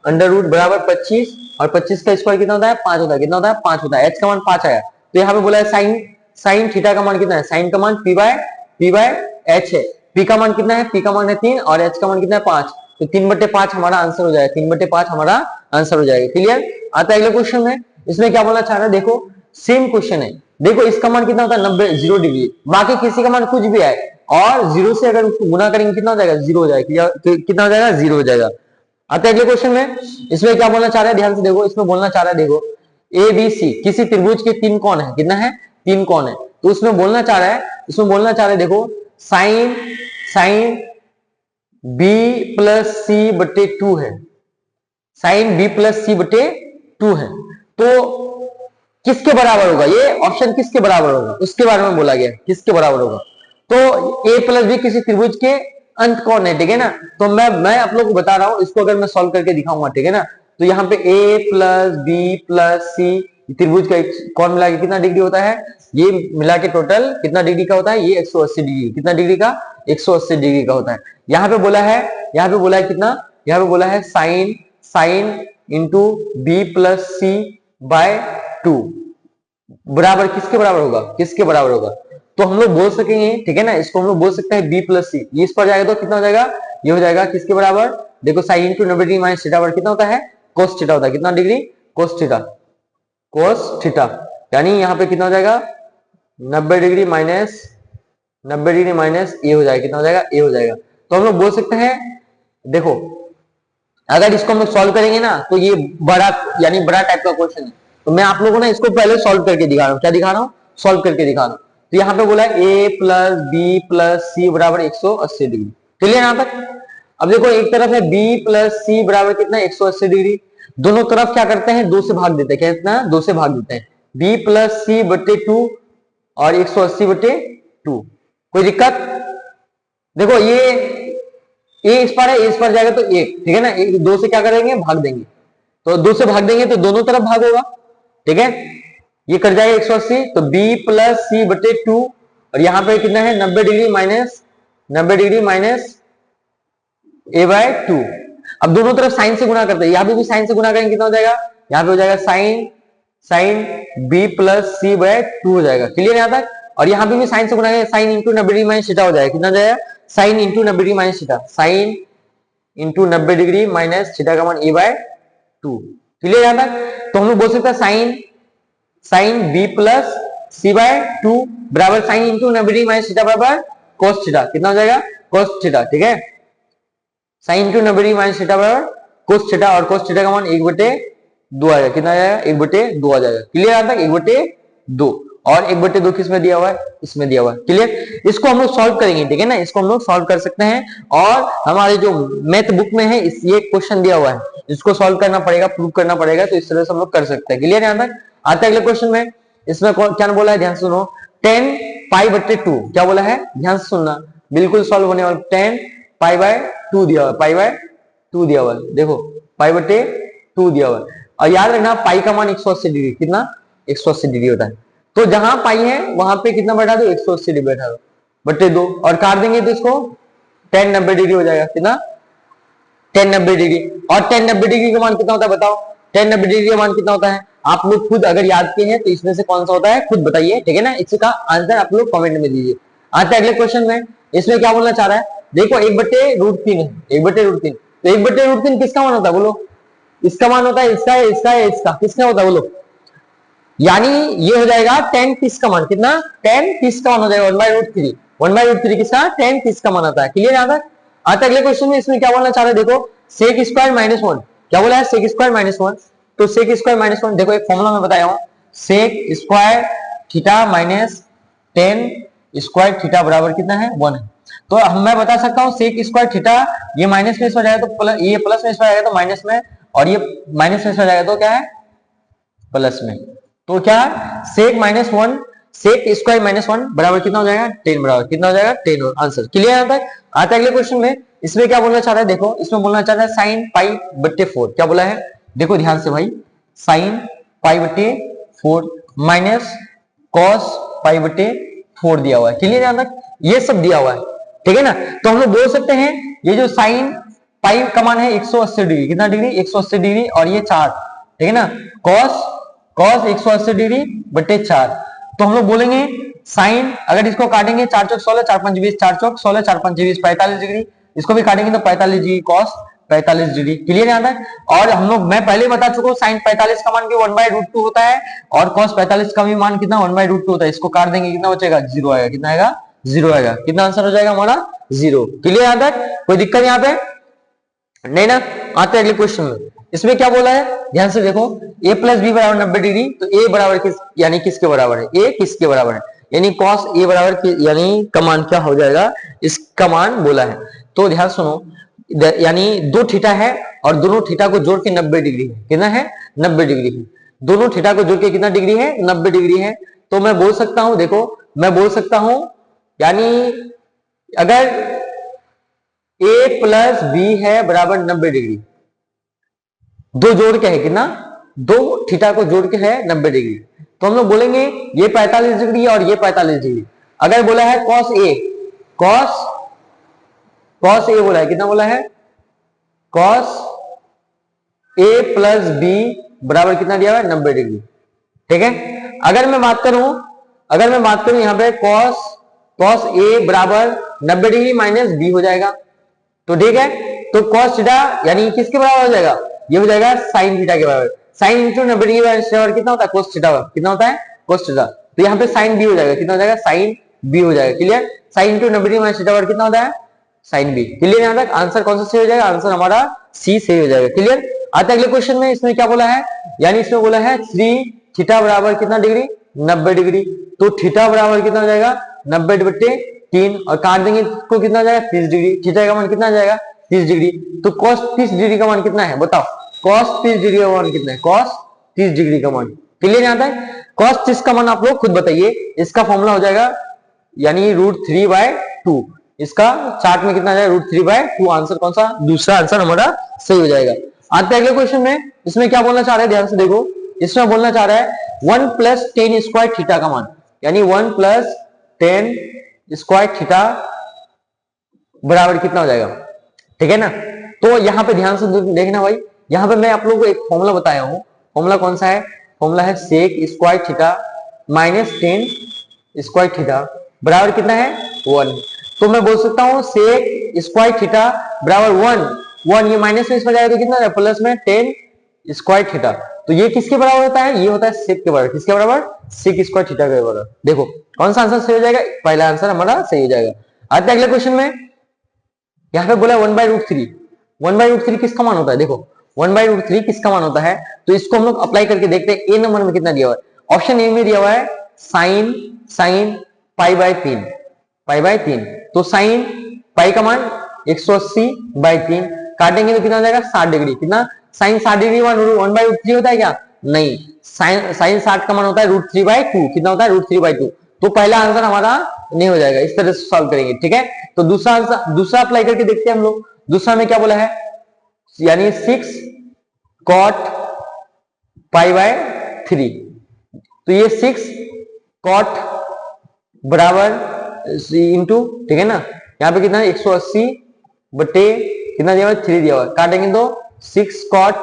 अंडर रूट बराबर 25 और 25 का स्क्वायर कितना होता है 5 होता है। कितना होता है 5 होता है। h का मान 5 आया। तो यहाँ पे बोला है साइन थीटा का मान कितना है, साइन का मान p/h है। p का मान कितना है, p का मान है 3 और h का मान कितना है 5। तो 3/5 हमारा आंसर हो जाएगा, 3/5 हमारा आंसर हो जाएगा। क्लियर? आता है अगले क्वेश्चन में। इसमें क्या बोलना चाह रहा है, देखो सेम क्वेश्चन है। देखो इसका मान कितना होता है 90 0 डिग्री, बाकी किसी का मान कुछ भी आए और 0 से अगर उसको गुना करेंगे कितना हो जाएगा 0 हो जाएगा। कितना हो जाएगा 0 हो जाएगा। आते हैं अगले क्वेश्चन में। इसमें क्या बोलना चाह रहा है, ध्यान से देखो। इसमें बोलना चाह रहा है, देखो ABC किसी त्रिभुज के 3 कोण है, कितना है 3 कोण है। तो उसमें बोलना चाह रहा है, देखो साइन साइन बी प्लस सी बटे 2 है, साइन बी प्लस सी बटे 2 है, तो किसके बराबर होगा, ये ऑप्शन किसके बराबर होगा उसके बारे में बोला गया, किसके बराबर होगा। तो ए प्लस बी किसी त्रिभुज के अंत कौन है, ठीक है ना। तो मैं आप लोगों को बता रहा हूं, इसको अगर मैं सॉल्व करके दिखाऊंगा, ठीक है ना। तो यहाँ पे ए प्लस बी प्लस सी त्रिभुज का कौन मिला के कितना डिग्री होता है, ये मिला के टोटल कितना डिग्री का होता है, ये 180 डिग्री, कितना डिग्री का, 180 डिग्री का होता है। यहाँ पे बोला है कितना, यहाँ पे बोला है साइन इंटू बी प्लस सी बाय 2 बराबर किसके बराबर होगा, तो हम लोग बोल सकेंगे, ठीक है ना, इसको हम लोग बोल सकते हैं बी प्लस सी, ये इस पर जाएगा तो कितना हो जाएगा, ये हो जाएगा किसके बराबर, देखो sign into 90 degree minus theta बराबर कितना होता है, कोस थीटा होता है, कितना डिग्री, कोस थीटा, यानी यहाँ पे कितना हो जाएगा 90 डिग्री माइनस ए हो जाएगा, कितना हो जाएगा, ए हो जाएगा। तो हम लोग बोल सकते हैं, देखो अगर इसको हम लोग सॉल्व करेंगे ना तो ये बड़ा टाइप का क्वेश्चन है, तो मैं आप लोगों ने इसको पहले सॉल्व करके दिखा रहा हूँ, क्या दिखा रहा हूँ, सॉल्व करके दिखा रहा हूँ। तो यहाँ पे बोला ए प्लस बी प्लस सी बराबर 180 डिग्री, क्लियर यहाँ तक। अब देखो एक तरफ है बी प्लस सी बराबर कितना 180 डिग्री, दोनों तरफ क्या करते हैं 2 से भाग देते हैं, क्या कितना 2 से भाग देते हैं, बी प्लस सी बटे 2 और 180 बटे 2, कोई दिक्कत। देखो ये ए इस पर है, ए इस पर जाएगा तो 1, ठीक है ना, 2 से क्या करेंगे भाग देंगे, तो 2 से भाग देंगे तो दोनों तरफ भाग होगा, ठीक है, ये कर जाएगा 180, तो b प्लस सी बटे 2 और यहाँ पे कितना है 90 डिग्री माइनस ए बाय 2। अब दोनों तरफ साइन से गुणा करते हैं, यहाँ पे भी साइन से गुणा करेंगे कितना हो जाएगा, यहाँ पे हो जाएगा साइन b प्लस सी बाय 2 हो जाएगा, क्लियर यहाँ तक। और यहाँ पे भी साइन से गुणा करेंगे, sine into 90 degree minus theta हो जाएगा, कितना हो जाएगा, sign into 90 degree minus theta, sign into 90 degree minus theta का मान ए बाय 2, क्लियर यहाँ तक। तो हम लोग बोल सकते हैं साइन बी प्लस सी बाय 2 बराबर sign into 90 degree minus theta बराबर कोस थीटा, कितना हो जाएगा, कोस थीटा, ठीक है, sign into 90 degree minus theta बराबर कोस थीटा, और कोस थीटा का मान 1/2 आएगा, कितना आ जाएगा 1/2 आ जाएगा, क्लियर यहाँ तक, 1/2 और 1/2 किसमें दिया हुआ है, इसमें दिया हुआ है, क्लियर। इसको हम लोग सॉल्व करेंगे, ठीक है ना, इसको हम लोग सॉल्व कर सकते हैं, और हमारे जो मैथ बुक में है ये क्वेश्चन दिया हुआ है, इसको सॉल्व करना पड़ेगा, प्रूव करना पड़ेगा, तो इस तरह से हम लोग कर सकते हैं, क्लियर यहाँ तक। आते अगले क्वेश्चन में, इसमें क्या बोला है, ध्यान सुनो, 10 पाई बटे 2, क्या बोला है, ध्यान से सुनना, बिल्कुल सॉल्व होने वाला, 10 पाई बाय 2 दिया हुआ, पाई बाय 2 दिया हुआ, देखो पाई बटे 2 दिया हुआ, और याद रखना पाई का मान 180 डिग्री, कितना 180 डिग्री होता है, तो जहां पाई है वहां पे कितना बैठा दो, 180 डिग्री बैठा दो बटे 2, और काट देंगे तो इसको 10 90 डिग्री हो जाएगा, कितना 10 90 डिग्री, और 10 90 डिग्री का मान कितना होता है बताओ, 10 90 डिग्री का मान कितना होता है, आप लोग खुद अगर याद किए हैं तो इसमें से कौन सा होता है खुद बताइए, ठीक है ना, इसका आंसर आप लोग कमेंट में दीजिए। आते अगले क्वेश्चन में, इसमें क्या बोलना चाह रहा है, देखो 1/√3 है, 1/√3, तो 1/√3 किसका मान होता है बोलो, इसका मान होता है, इसका किसका होता है बोलो, यानी ये हो जाएगा 10 30 का मान, कितना 10 30 का मान हो जाएगा, 1/√3 किसका 10 30 का मान आता है, क्लियर यहाँ तक। आते अगले क्वेश्चन में, इसमें क्या बोलना चाह रहे हैं, देखो सेक स्क्वायर माइनस 1, क्या बोला है, सेक स्क्वायर माइनस 1, तो सेक स्क्वायर माइनस 1, देखो एक फॉर्मूला मैं बताया हूं, sec square theta minus 10 square theta बराबर कितना है 1 है, तो मैं बता सकता हूं सेक स्क्वायर थीटा, ये माइनस में इसमें जाएगा तो प्लस, ये प्लस में इसमें जाएगा तो माइनस में, और ये माइनस में इसमें जाएगा तो क्या है प्लस में, तो क्या sec minus 1 sec square minus 1 बराबर कितना हो जाएगा 10, बराबर कितना हो जाएगा 10, आंसर क्लियर यहाँ तक। आते अगले क्वेश्चन में, इसमें क्या बोलना चाह रहा है, देखो इसमें बोलना चाह रहा है साइन पाई बट्टे 4, क्या बोला है, देखो ध्यान से भाई, साइन पाई बटे 4 माइनस कॉस पाई बटे 4 दिया हुआ है, क्लियर यहाँ तक, ये सब दिया हुआ है, ठीक है ना। तो हम लोग बोल सकते हैं ये जो साइन पाई का मान है 180 डिग्री, कितना डिग्री 180 डिग्री, और ये 4, ठीक है ना, कॉस 180 डिग्री बटे 4, तो हम लोग बोलेंगे साइन, अगर इसको काटेंगे 4 चौक 16 4 5 20, 4 चौक 16 4 5 20 45 डिग्री, इसको भी काटेंगे तो 45 डिग्री कॉस 45 डिग्री, क्लियर यहाँ तक। और हम लोग, मैं पहले बता चुका हूँ साइन 45 का मान भी 1/√2 होता है, और कॉस 45 का भी मान कितना 1/√2 होता है, इसको काट देंगे कितना बचेगा 0 आएगा, कितना आएगा 0 आएगा, कितना आंसर हो जाएगा हमारा 0, क्लियर यहाँ तक, कोई दिक्कत यहाँ पे नहीं ना। आते अगले क्वेश्चन में, इसमें क्या बोला है, ध्यान से देखो, a प्लस बी बराबर 90 डिग्री, तो a बराबर किस, यानी किसके बराबर है, a किसके बराबर है, यानी कॉस ए बराबर यानी का मान क्या हो जाएगा, इसका मान बोला है। तो ध्यान सुनो, यानी दो थीटा है और दोनों थीटा को जोड़ के 90 डिग्री है। कितना है? 90 डिग्री है। दोनों थीटा को जोड़ के कितना डिग्री है? 90 डिग्री है। तो मैं बोल सकता हूं, देखो मैं बोल सकता हूं, यानी अगर a प्लस बी है बराबर 90 डिग्री, दो जोड़ के है कितना, दो थीटा को जोड़ के है 90 डिग्री, तो हम लोग बोलेंगे ये 45 डिग्री है और ये 45 डिग्री। अगर बोला है कॉस ए, कॉस ए बोला है, कितना बोला है? कॉस ए प्लस बी बराबर कितना दिया हुआ है? 90 डिग्री। ठीक है। अगर मैं बात करूं यहां पे कॉस ए बराबर 90 डिग्री माइनस बी हो जाएगा। तो ठीक है, तो कॉस थीटा यानी किसके बराबर हो जाएगा? ये हो जाएगा साइन थीटा के बराबर। साइन इंटू 90 डिग्री बराबर कितना होता है? Cos theta. कितना होता है? Cos theta. तो यहाँ पे साइन बी हो जाएगा, कितना हो जाएगा? साइन बी हो जाएगा। Clear? Sine into 90 degree minus theta बराबर कितना होता है? Sine B. क्लियर? यहाँ तक आंसर कौन सा सही हो जाएगा? आंसर हमारा सी सही हो जाएगा। क्लियर? आते अगले क्वेश्चन में, इसमें क्या बोला है, यानी इसमें बोला है 3 थीटा बराबर कितना डिग्री? 90 डिग्री। तो थीटा बराबर कितना हो जाएगा? 90/3 और काट देंगे इसको, कितना हो जाएगा? 30 डिग्री। थीटा का मान कितना आ जाएगा? 30 डिग्री। तो cos 30 डिग्री का मान कितना है बताओ? cos 30 डिग्री का मान कितना है? cos 30 डिग्री का मान। क्लियर यहाँ तक? cos 30 का मान आप लोग खुद बताइए। इसका फॉर्मूला हो जाएगा यानी √3/2। इसका चार्ट में कितना आ जाएगा? √3/2। आंसर कौन सा? दूसरा आंसर हमारा सही हो जाएगा। आते अगले क्वेश्चन में, इसमें क्या बोलना चाह रहे हैं, ध्यान से देखो। इसमें बोलना चाह रहा है 1 + tan स्क्वायर थीटा का मान, यानी 1 + tan स्क्वायर थीटा बराबर कितना हो जाएगा? ठीक है ना। तो यहाँ पे ध्यान से देखना भाई, यहाँ पे मैं आप लोगों को एक फॉर्मूला बताया हूँ। फॉर्मूला कौन सा है? फॉर्मूला है sec square theta minus tan square theta बराबर कितना है? 1। तो मैं बोल सकता हूँ सेक स्क्वायर थीटा बराबर 1, ये माइनस में इसमें जाएगा तो कितना है? प्लस में टेन स्क्वायर थीटा। तो ये किसके बराबर होता है? ये होता है सेक के बराबर। किसके बराबर? सेक स्क्वायर थीटा के बराबर। देखो कौन सा आंसर सही हो जाएगा? पहला आंसर हमारा सही हो जाएगा। आते अगले क्वेश्चन में, यहाँ पे बोला 1/√3। 1/√3 किसका मान होता है? देखो 1/√3 किसका मान होता है, तो इसको हम लोग अप्लाई करके देखते हैं। ए नंबर में कितना दिया हुआ है? ऑप्शन ए में दिया हुआ है साइन पाई/3। तो साइन पाई का मान 180/3, काटेंगे तो कितना हो जाएगा? 60 डिग्री। कितना? साइन 60 डिग्री 1/√3 होता है क्या? नहीं, साइन 60 का मान होता है √3/2। कितना होता है? √3/2। तो पहला आंसर हमारा नहीं हो जाएगा। इस तरह से सॉल्व करेंगे। ठीक है, तो दूसरा आंसर, दूसरा अप्लाई करके देखते हैं हम लोग। दूसरा में क्या बोला है, यानी 6 cot π/3। तो ये 6 cot बराबर इंटू, ठीक है ना, यहाँ पे कितना है? 180 बटे कितना दिया हुआ है? 3 दिया हुआ है। काटेंगे तो 6 cot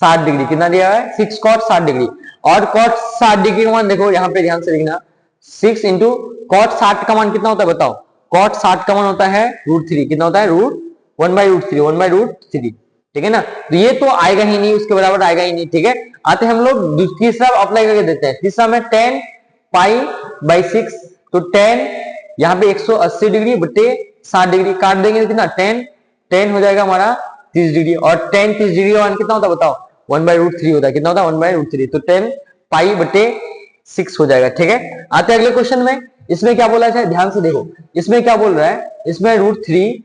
60 डिग्री। कितना दिया है? 6 cot 60 डिग्री। और cot 60 डिग्री का मान देखो, यहाँ पे ध्यान से लिखना, 6 इंटू cot 60 का मान कितना होता है बताओ? cot 60 का मान होता है √3। कितना होता है? 1/√3। ठीक है ना। तो ये तो आएगा ही नहीं, उसके बराबर आएगा ही नहीं। ठीक है, आते हम लोग तीसरा अप्लाई करके देते हैं। तीसरा में tan π/6। तो tan यहाँ पे 180 डिग्री बटे 60 डिग्री, काट देंगे तो कितना? tan हो जाएगा हमारा 30 डिग्री। और tan 30 डिग्री का मान कितना होता है बताओ? 1/√3 होता है। कितना होता है? 1/√3। तो tan π/6 हो जाएगा। ठीक है, आते अगले क्वेश्चन में। इसमें क्या बोला है? ध्यान से देखो, इसमें क्या बोल रहा है? इसमें √3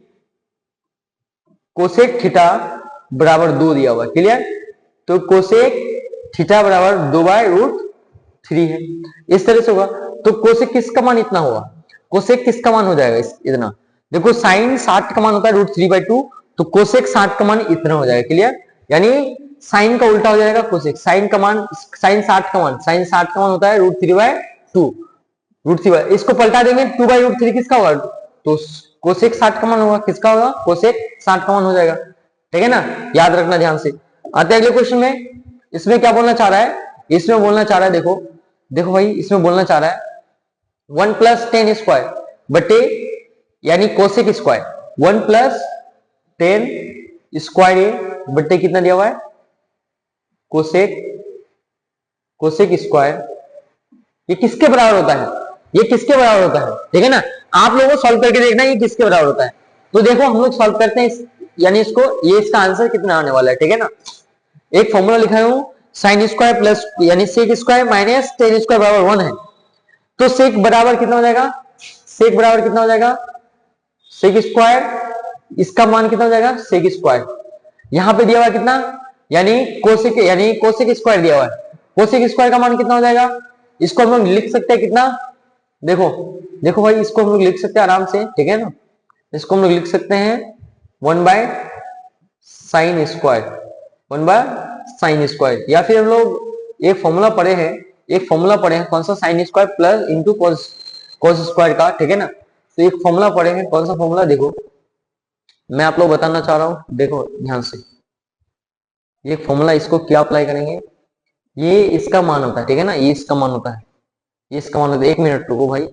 कोसेक थीटा बराबर 2 दिया हुआ है। क्लियर? तो कोसेक थीटा बराबर 2/√3 है। इस तरह से होगा। तो कोसेक किसका मान इतना होगा? कोसेक किसका मान हो जाएगा इतना? देखो साइन 60 का मान होता है √3/2, तो कोसेक 60 का मान इतना हो जाएगा। क्लियर? यानी साइन का उल्टा हो जाएगा कोसेक। साइन का मान, साइन 60 का मान होता है √3/2। इसको पलटा देंगे, 2/√3 किसका होगा? तो कोसेक 60 का मान होगा। किसका होगा? कोसेक 60 का मान हो जाएगा। ठीक है ना, याद रखना ध्यान से। आते अगले क्वेश्चन में। इसमें क्या बोलना चाह रहा है? इसमें बोलना चाह रहा है, देखो भाई, इसमें बोलना चाह रहा है 1 + tan स्क्वायर बटे यानी कोसेक स्क्वायर, 1 + tan स्क्वायर ए बटे कितना दिया हुआ है? Cosec square. ये किसके बराबर होता है? ये किसके बराबर होता है? ठीक है ना, आप लोगों को सॉल्व करके देखना ये किसके बराबर होता है। तो देखो हम लोग सॉल्व करते हैं यानी इसको, ये इसका आंसर कितना आने वाला है। ठीक है ना, एक फॉर्मूला लिखा हूं, साइन स्क्वायर प्लस यानी sec square minus tan square बराबर 1 है। तो सेक बराबर कितना हो जाएगा, सेक बराबर कितना हो जाएगा, सेक स्क्वायर, इसका मान कितना हो जाएगा सेक स्क्वायर, यहां पे दिया हुआ कितना, यानी कोसेक स्क्वायर दिया हुआ है, कोसेक स्क्वायर का मान कितना हो जाएगा, इसको हम लोग लिख सकते हैं कितना, देखो देखो भाई इसको हम लोग लिख सकते हैं आराम से, ठीक है ना, इसको हम लोग लिख सकते हैं 1/sin स्क्वायर, 1/sin स्क्वायर, या फिर हम लोग एक फॉर्मूला पढ़े हैं, कौन सा, sign square plus into cos square का, ठीक है ना, तो एक फॉर्मूला पढ़े हैं, कौन सा फॉर्मूला, देखो मैं आप लोग बताना चाह रहा हूं, देखो ध्यान से, ये फॉर्मूला, इसको क्या अप्लाई करेंगे, ये इसका मान होता है, ठीक है ना, ये इसका मान होता है, ये इसका मान होता है, 1 मिनट रुको भाई,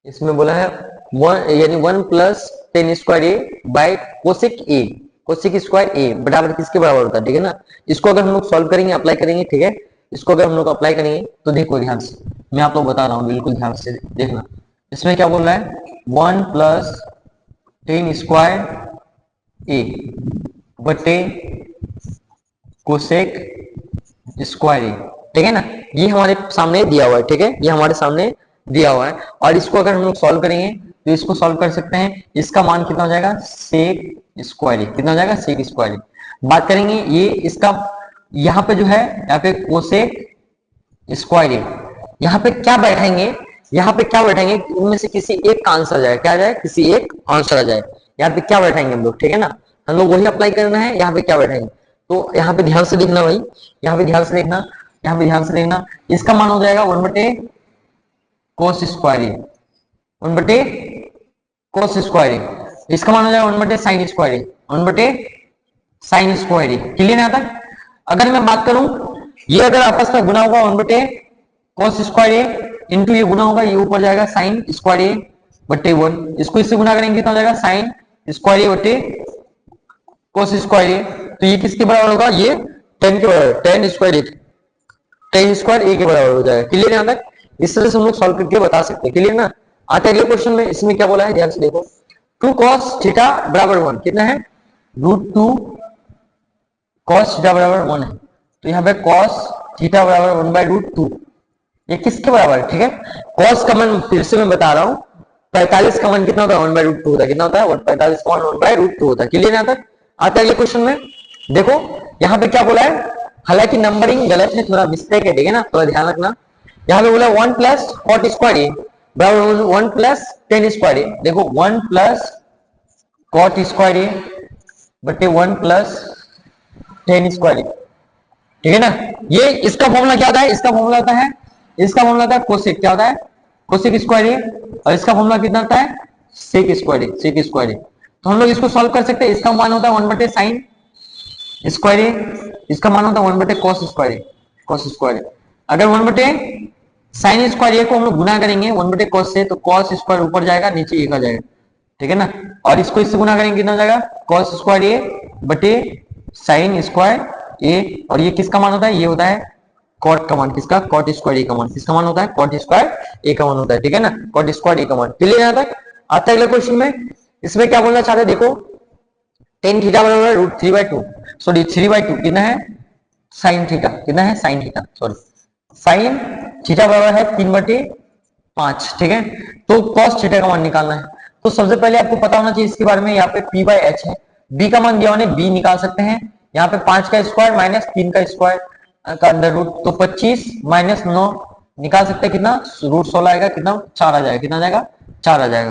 इसमें बोला है 1 + tan² A by cosec A, cosec square A बराबर किसके बराबर होता है, ठीक है ना, इसको अगर हम लोग सॉल्व करेंगे, अप्लाई करेंगे, ठीक है, इसको अगर हम लोग अप्लाई करेंगे तो देखो ध्यान से, मैं आप लोग बता रहा हूँ, बिल्कुल ध्यान से देखना, इसमें क्या बोल रहा है, 1 + tan² ए बटे कोसेक स्क्वायर ए, ठीक है ना, ये हमारे सामने दिया हुआ है, ठीक है, ये हमारे सामने दिया हुआ है, और इसको अगर हम लोग सॉल्व करेंगे तो इसको सॉल्व कर सकते हैं, इसका मान कितना हो जाएगा सेक स्क्वायर, कितना हो जाएगा सेक स्क्वायर। बात करेंगे ये इसका, यहाँ पे जो है, यहाँ पे कोसेक स्क्वायर, यहाँ पे क्या बैठाएंगे, यहाँ पे क्या बैठाएंगे, उनमें से किसी एक का आंसर आ जाए, क्या आ जाए, किसी एक आंसर आ जाए, यहाँ पे क्या बैठाएंगे हम लोग, ठीक है ना, हम लोग वही अप्लाई करना है, यहाँ पे क्या बैठाएंगे, तो यहाँ पे ध्यान से देखना भाई, यहाँ पे ध्यान से देखना, यहाँ पे ध्यान से देखना, इसका मान हो जाएगा 1/cos स्क्वायर, 1/cos स्क्वायर, इसका मान हो जाएगा 1/sin square, 1/sin square, clear है यहाँ तक। अगर मैं बात करूं, ये अगर आपस में गुना होगा 1/cos स्क्वायर इंटू ये गुना होगा, ये ऊपर जाएगा sin स्क्वायर बटे 1, इसको इससे गुना करेंगे कितना हो जाएगा sin स्क्वायर बटे cos स्क्वायर, तो ये किसके बराबर होगा, ये tan के बराबर, tan स्क्वायर a के बराबर हो जाएगा, क्लियर यहाँ तक। इस तरह से हम लोग सॉल्व करके बता सकते हैं, क्लियर ना। आते अगले क्वेश्चन में, इसमें क्या बोला है ध्यान से देखो, 2 cos थीटा बराबर 1, कितना है √2 cos थीटा बराबर 1 है, तो यहाँ पे cos थीटा बराबर 1/√2, ये किसके बराबर है, ठीक है, cos का मान फिर से मैं बता रहा हूँ, 45 का मान कितना होता है 1/√2 होता है, कितना होता है 45 का मान 1/√2 होता है, क्लियर यहाँ तक। आते अगले क्वेश्चन में देखो, यहाँ पे क्या बोला है, हालांकि नंबरिंग गलत है, थोड़ा मिस्टेक है, ठीक है ना, थोड़ा ध्यान रखना। यहाँ पे बोला 1 + cot स्क्वायर बराबर 1 + tan स्क्वायर, देखो 1 + cot स्क्वायर बटे 1 + tan स्क्वायर, ठीक है ना। ये इसका फॉर्मूला क्या होता है, इसका फॉर्मूला होता है, कोसेक, क्या होता है कोसेक स्क्वायर, और इसका फॉर्मूला कितना होता है सेक स्क्वायर, तो हम लोग इसको सॉल्व कर सकते हैं, इसका मान होता है 1/sin स्क्वायर, इसका मान होता है 1/cos स्क्वायर, अगर 1/sin स्क्वायर को हम लोग गुना करेंगे 1/cos से, तो cos स्क्वायर ऊपर जाएगा, नीचे एक आ जाएगा, ठीक है ना, और इसको इससे गुना करेंगे कितना हो जाएगा cos स्क्वायर बटे sin स्क्वायर ए, और ये किसका मान होता है, ये होता है cot का मान, किसका cot स्क्वायर ए का मान, किसका मान होता है cot स्क्वायर ए का मान होता है, ठीक है ना, cot स्क्वायर ए का मान, क्लियर यहाँ तक। आता है अगले क्वेश्चन में, इसमें क्या बोलना चाहते हैं, देखो tan थीटा बराबर √3/2, सॉरी 3/2 कितना है sin थीटा, कितना है sin theta, sorry sin theta बराबर है 3/5, ठीक है, तो cos थीटा का मान निकालना है, तो सबसे पहले आपको पता होना चाहिए इसके बारे में, यहाँ पे p/h है, b का मान दिया उन्हें, b निकाल सकते हैं, यहाँ पे 5 का स्क्वायर माइनस 3 का स्क्वायर का अंडर रूट, तो 25 - 9 निकाल सकते हैं, कितना √16 आएगा, कितना 4 आ जाएगा, कितना आ जाएगा 4 आ जाएगा।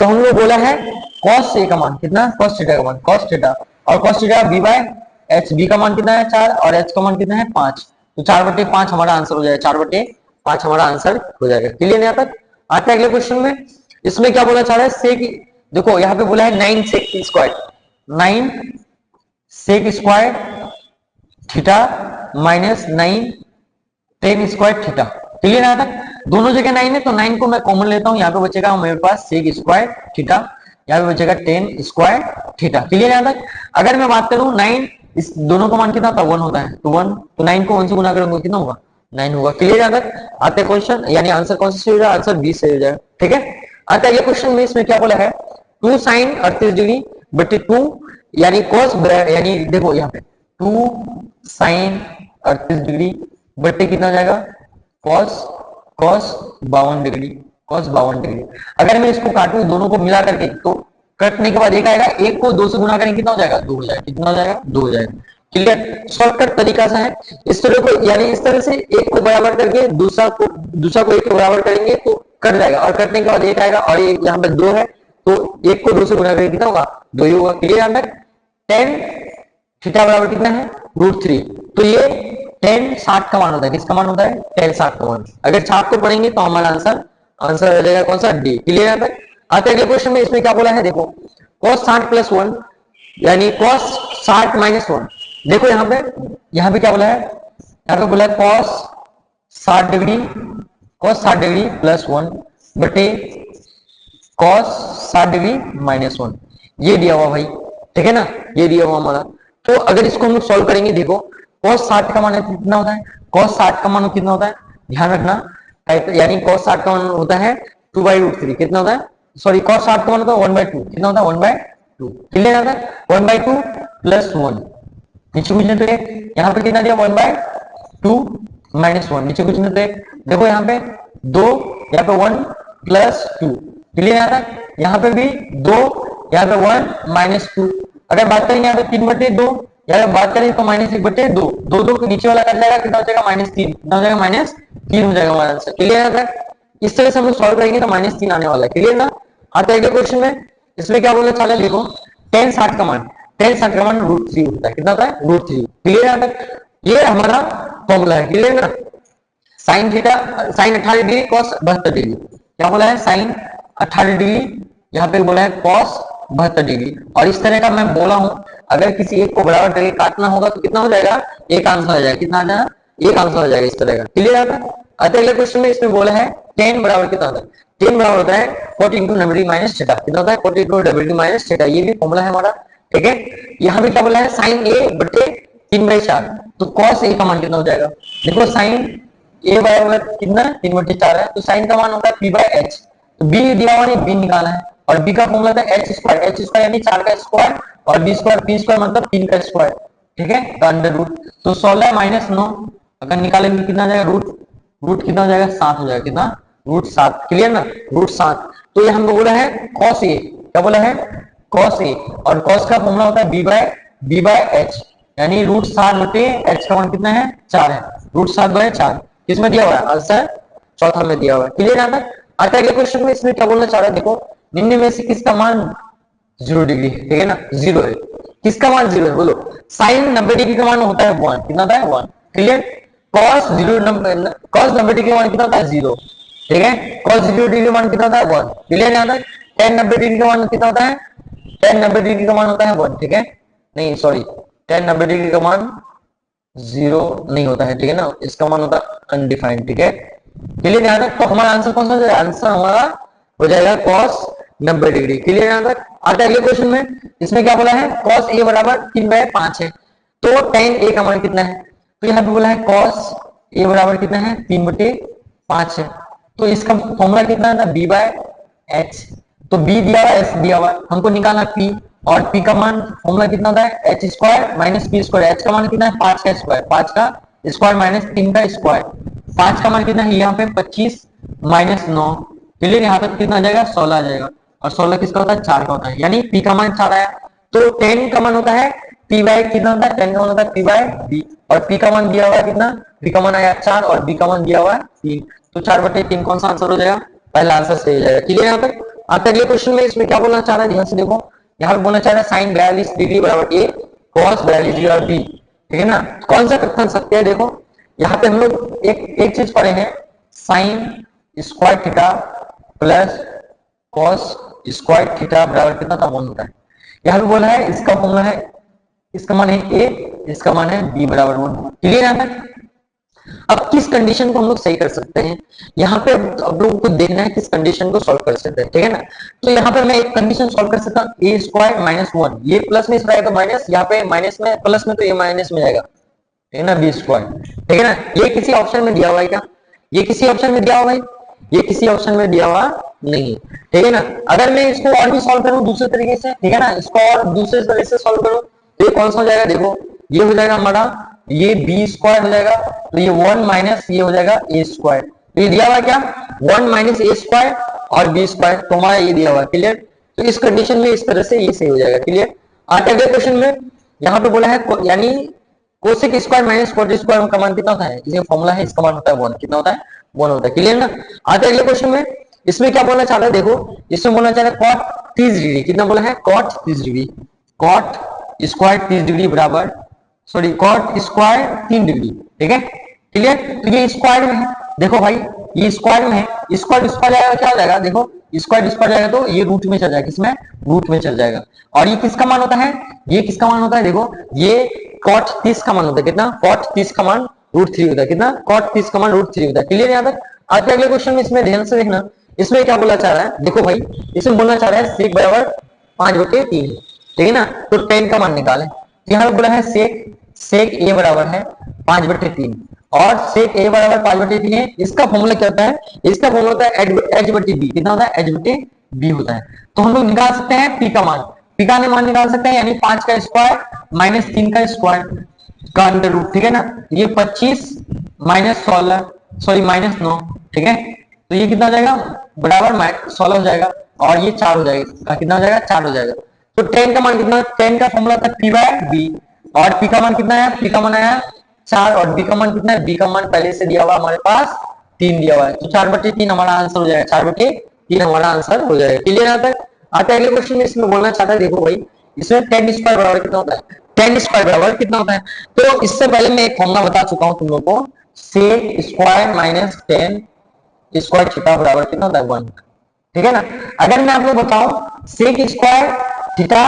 तो हम लोग बोला है cos a का मान कितना, cos थीटा का मान, cos थीटा, और cos थीटा b/h, b का मान कितना है 4 और h का मान कितना है 5, तो 4/5 हमारा आंसर हो जाएगा, 4/5 हमारा आंसर हो जाएगा, क्लियर यहाँ तक। आते अगले क्वेश्चन में, इसमें क्या बोला चाह रहा है, सेक, देखो यहाँ पे बोला है 9 sec square, 9 sec square theta minus 9 tan square theta, clear यहाँ तक। दोनों जगह 9 है, तो 9 को मैं कॉमन लेता हूँ, यहाँ पे बचेगा मेरे पास sec स्क्वायर थीटा, यहाँ पे बचेगा tan स्क्वायर थीटा, क्लियर यहाँ तक। अगर मैं बात करूँ 9, इस दोनों का मान कितना था 1 होता है, तो 1, तो 9 को 1 से गुना करूंगा कितना होगा 9 होगा, क्लियर यहाँ तक। आते क्वेश्चन, यानी आंसर कौन सा हो जाएगा, आंसर 20 से हो जाएगा, ठीक है। आता है क्वेश्चन में, इसमें क्या बोला है 2 sin 38 डिग्री बटे 2, यानी cos, यानी देखो यहाँ पे 2 sin 38 डिग्री बटे कितना हो जाएगा cos cos 52 degree, cos 52 degree. अगर मैं इसको काटूं दोनों को मिला करके, तो कटने के बाद एक आएगा, एक को 2 से गुना करेंगे कितना हो जाएगा, 2 हो जाएगा। कितना हो जाएगा, 2 हो जाएगा। क्लियर, शॉर्टकट तरीका सा है। इस तरह को, यानी इस तरह से एक को बराबर करके दूसरा को एक के बराबर करेंगे तो कट जाएगा, और कटने के बाद एक आएगा, और ये यहाँ पे 2 है, तो एक को 2 से गुना करेंगे कितना होगा, 2 ही होगा। क्लियर यहाँ तक। tan थीटा बराबर कितना है, √3। तो ये tan 60 का मान होता है। किसका मान होता है, tan 60 का मान। अगर चार्ट को पढ़ेंगे तो हमारा आंसर आ जाएगा कौन सा, डी। क्लियर यहाँ तक। आते अगले क्वेश्चन में, इसमें क्या बोला है देखो, cos 60 + 1 यानी cos 60 - 1। देखो यहाँ पे क्या बोला है, यहाँ पे बोला है cos 60 डिग्री +1 बटे cos 60 डिग्री -1, ये दिया हुआ भाई, ठीक है ना, ये दिया हुआ हमारा। तो अगर इसको हम लोग सॉल्व करेंगे, देखो cos 60 का मान कितना होता है, cos 60 का मान कितना होता है, ध्यान रखना, यानी cos 60 का मान होता है 2/√3। कितना होता है, सॉरी, cos 60 का मान होता है 1/2। कितना होता है, 1/2। क्लियर आता है, 1/2 + 1, नीचे कुछ नहीं तो एक, यहाँ पे कितना दिया, 1/2 - 1, नीचे कुछ नहीं तो एक। देखो यहाँ पे 2, यहाँ पे 1 + 2। क्लियर आता है, यहाँ पे भी 2, यहाँ पे 1 - 2। अगर बात करें यहाँ पे 3/2, यहाँ पे बात करें तो -1/2, 2 के नीचे वाला कट जाएगा, कितना हो जाएगा, -3। कितना हो जाएगा, -3 हो जाएगा हमारा आंसर। क्लियर आता है, इस तरह से हम लोग सॉल्व करेंगे तो -3 आने वाला है। क्लियर ना। आता है अगले क्वेश्चन में, इसमें क्या बोला, चलो देखो, tan 60 का मान √3 होता है। कितना होता है, √3। क्लियर यहाँ तक, ये हमारा फॉर्मूला है। क्लियर ना। sin 18 डिग्री cos 72 डिग्री, क्या बोला है, sin 18 डिग्री, यहाँ पे बोला है cos 72 डिग्री। और इस तरह का मैं बोला हूं, अगर किसी एक को बराबर करके काटना होगा तो कितना हो जाएगा, एक आंसर आ जाएगा। कितना आ जाएगा, एक आंसर आ जाएगा इस तरह का। क्लियर आता है। अगले क्वेश्चन में इसमें बोला है tan बराबर कितना होता है, tan बराबर होता है 40 × 90° - थीटा। कितना होता है, 40 × 90° - थीटा, ये भी फॉर्मूला है हमारा, ठीक है। यहाँ पे क्या बोला है, sin a बटे 3/4, तो cos a का मान कितना हो जाएगा, देखो sin a बराबर कितना, 3/4 है, तो sin का मान होता है p/h। तो b दिया हुआ नहीं, b निकाला है, और b का फॉर्मूला था h² यानी 4 का स्क्वायर, और p² मतलब 3 का स्क्वायर, ठीक है। तो अंडर रूट, तो 16 - 9 अगर निकालेंगे कितना आ जाएगा, रूट कितना हो जाएगा, 7 हो जाएगा। कितना, √7। क्लियर ना, √7। तो ये हमको बोला है cos a, क्या बोला है, cos a, और cos का फॉर्मूला होता है b/h, यानी √7 बटे h का मान कितना है, 4 है, √7/4। किसमें दिया हुआ है, आंसर चौथा में दिया हुआ है। क्लियर आता है। आता अगले क्वेश्चन में, इसमें क्या बोलना चाह रहा है, देखो, निम्न में से किसका मान 0 डिग्री है, ठीक है ना, 0 है। किसका मान 0 है, बोलो। sin 90 डिग्री का मान होता है 1। कितना होता है, 1। क्लियर। cos 90 डिग्री का मान कितना होता है, 0, ठीक है। cos 0 डिग्री का मान कितना होता है, 1। क्लियर यहाँ तक। tan 90 डिग्री का मान कितना होता है, tan 90 डिग्री का मान होता है 1, ठीक है। नहीं सॉरी, tan 90 डिग्री का मान 0 नहीं होता है, ठीक है ना, इसका मान होता है अनडिफाइंड, ठीक है। क्लियर यहाँ तक। तो हमारा आंसर कौन सा हो जाएगा, आंसर हमारा हो जाएगा cos 90 डिग्री। क्लियर यहाँ तक। आता है अगले क्वेश्चन में, इसमें क्या बोला है, cos a बराबर 3/5 है, तो tan a का मान कितना है, तो यहाँ पे बोला है cos a बराबर कितना है, 3/5 है, तो इसका फॉर्मूला कितना है, b/h। तो b दिया हुआ, h दिया हुआ, हमको निकालना p, और p का मान फॉर्मूला कितना होता है, h² - p²। h का मान कितना है, 5 का स्क्वायर, 5 का स्क्वायर - 3 का स्क्वायर। 5 का मान कितना है, यहाँ पे 25 - 9। क्लियर। यहाँ पे कितना आ जाएगा, 16 आ जाएगा, और 16 किसका होता है, 4 का होता है, यानी p का मान 4 आया। तो tan का मान होता है कितना होता है, tan का मान होता है p/b, और p का मान दिया हुआ है कितना, p का मान आया 4, और b का मान दिया हुआ है 3, तो 4/3 कौन सा आंसर हो जाएगा, पहला आंसर सही हो जाएगा। क्लियर यहाँ तक। आता अगले क्वेश्चन में, इसमें क्या बोलना चाह रहा है, ध्यान से देखो, यहाँ पे बोलना चाह रहा है sin 42 डिग्री बराबर a cos 42 डिग्री और b, ठीक है ना। कौन सा कथन सत्य है, देखो यहाँ पे हम लोग एक चीज पढ़े हैं, sin² theta plus cos² theta बराबर कितना था, 1 होता है। यहाँ पे बोला है, इसका फॉर्मूला है, इसका मान है a, इसका मान है b बराबर 1। क्लियर है ना। अब किस कंडीशन को हम लोग सही कर सकते हैं, यहाँ पे अब लोगों को देखना है किस कंडीशन को सॉल्व कर सकते हैं, ठीक है ना। तो यहाँ पे मैं एक कंडीशन सॉल्व कर सकता हूँ, a² - 1, ये प्लस में इस जाएगा माइनस, यहाँ पे माइनस में प्लस में, तो ये माइनस में जाएगा, ठीक है ना, b², ठीक है ना। ये किसी ऑप्शन में दिया हुआ है क्या, ये किसी ऑप्शन में दिया हुआ है, ये किसी ऑप्शन में दिया हुआ नहीं, ठीक है ना। अगर मैं इसको और भी सॉल्व करूं दूसरे तरीके से, ठीक है ना, इसको और दूसरे तरह से सॉल्व करूं, तो ये कौन सा हो जाएगा, देखो ये हो जाएगा हमारा, ये b² हो जाएगा, तो ये 1 माइनस ये हो जाएगा a², तो ये दिया हुआ क्या 1 माइनस ए स्क्वायर और बी स्क्वायर, तो हमारा ये दिया हुआ क्लियर। तो इस कंडीशन में इस तरह से ये सही हो जाएगा क्लियर। आगे अगले क्वेश्चन में यहाँ पे बोला है यानी cosec square minus cot square का मान कितना होता है, इसमें फॉर्मूला है, इसका मान होता है 1, कितना होता है 1 होता है क्लियर ना। आगे अगले क्वेश्चन में इसमें क्या बोलना चाह रहा है, देखो इसमें बोलना चाह रहा है कॉट 30 डिग्री, कितना बोला है cot 30 degree, cot square 30 degree बराबर सॉरी कॉट स्क्वायर 3 डिग्री, ठीक है क्लियर। तो ये स्क्वायर में है, देखो भाई ये स्क्वायर में है, स्क्वायर स्क्वायर जाएगा क्या हो जाएगा, देखो स्क्वायर स्क्वायर जाएगा तो ये रूट में चल जाएगा, किसमें रूट में चल जाएगा। और ये किसका मान होता है, ये किसका मान होता है, देखो ये कॉट 30 का मान होता है, कितना कॉट 30 का मान √3 होता है, कितना कॉट 30 का मान √3 होता है क्लियर यहाँ तक। आगे अगले क्वेश्चन में इसमें ध्यान से देखना, इसमें क्या बोला चाह रहा है, देखो भाई इसमें बोलना चाह रहा है सेक बराबर 5/3, ठीक है ना। तो 10 का मान निकालें, यहाँ पे बोला है सेक ए बराबर है 5/3 और सेक ए बराबर 5/3 है। इसका फॉर्मूला क्या होता है, इसका फॉर्मूला होता है h/b, कितना होता है h/b होता है। तो हम लोग निकाल सकते हैं पी का मान, पी का मान निकाल सकते हैं यानी 5 का स्क्वायर माइनस 3 का स्क्वायर का अंडर रूट, ठीक है ना। ये 25 माइनस 16 सॉरी माइनस 9, ठीक है। तो ये कितना हो जाएगा बराबर 16 हो जाएगा और ये 4 हो जाएगा, कितना हो जाएगा 4 हो जाएगा। तो 10 का मान कितना, 10 का फॉर्मूला था p/b और p का मान कितना है, p का मान आया 4 और b का मान कितना है, b का मान पहले से दिया हुआ हमारे पास 3 दिया हुआ है, तो 4/3 हमारा आंसर हो जाएगा, 4/3 हमारा आंसर हो जाएगा क्लियर यहाँ तक। आते अगले क्वेश्चन में इसमें बोलना चाहता है, देखो भाई इसमें 10 स्क्वायर बराबर कितना होता है, 10 स्क्वायर बराबर कितना होता है। तो इससे पहले मैं एक फॉर्मूला बता चुका हूं तुम लोग को, sec square minus 10 square theta बराबर कितना होता है 1, ठीक है ना। अगर मैं आपको बताऊं सेक स्क्वायर थीटा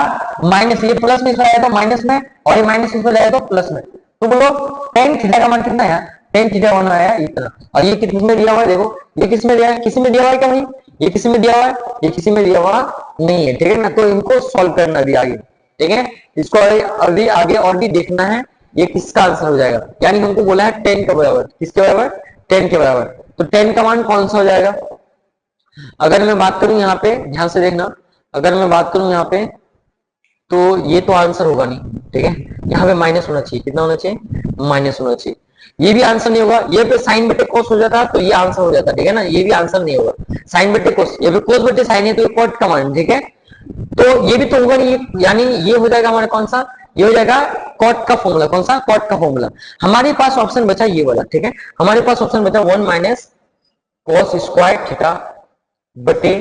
माइनस ये प्लस में जाएगा तो माइनस में और ये माइनस में जाएगा तो प्लस में, तो बोलो tan थीटा का मान कितना है, tan थीटा 1 आया इतना। और ये किस में दिया हुआ है, देखो ये किस में दिया है, किसी में दिया हुआ है क्या नहीं, ये किसी में दिया हुआ है, ये किसी में दिया हुआ नहीं है, ठीक है ना। तो इनको सॉल्व करना भी आगे, ठीक है, इसको अभी आगे और भी देखना है ये किसका आंसर हो जाएगा। यानी हमको बोला है 10 के बराबर, किसके बराबर 10 के बराबर, तो 10 का मान कौन सा हो जाएगा। अगर मैं बात करूं यहाँ पे ध्यान से देखना, अगर मैं बात करूं यहाँ पे तो ये तो आंसर होगा नहीं, ठीक है, यहाँ पे माइनस होना चाहिए, कितना होना चाहिए माइनस होना चाहिए। ये भी आंसर नहीं होगा, ये पे साइन बटे कोस हो जाता तो ये आंसर हो जाता, ठीक है ना। ये भी आंसर नहीं होगा, साइन बटे कोस, ये भी कोस बटे साइन है तो ये कॉट का मान, ठीक है। तो ये भी तो होगा नहीं, यानी ये हो जाएगा हमारा कौन सा, ये हो जाएगा कॉट का फॉर्मूला, कौन सा कॉट का फॉर्मूला। हमारे पास ऑप्शन बचा ये वाला, ठीक है, हमारे पास ऑप्शन बचा 1 माइनस कॉस स्क्वायर थीटा बटे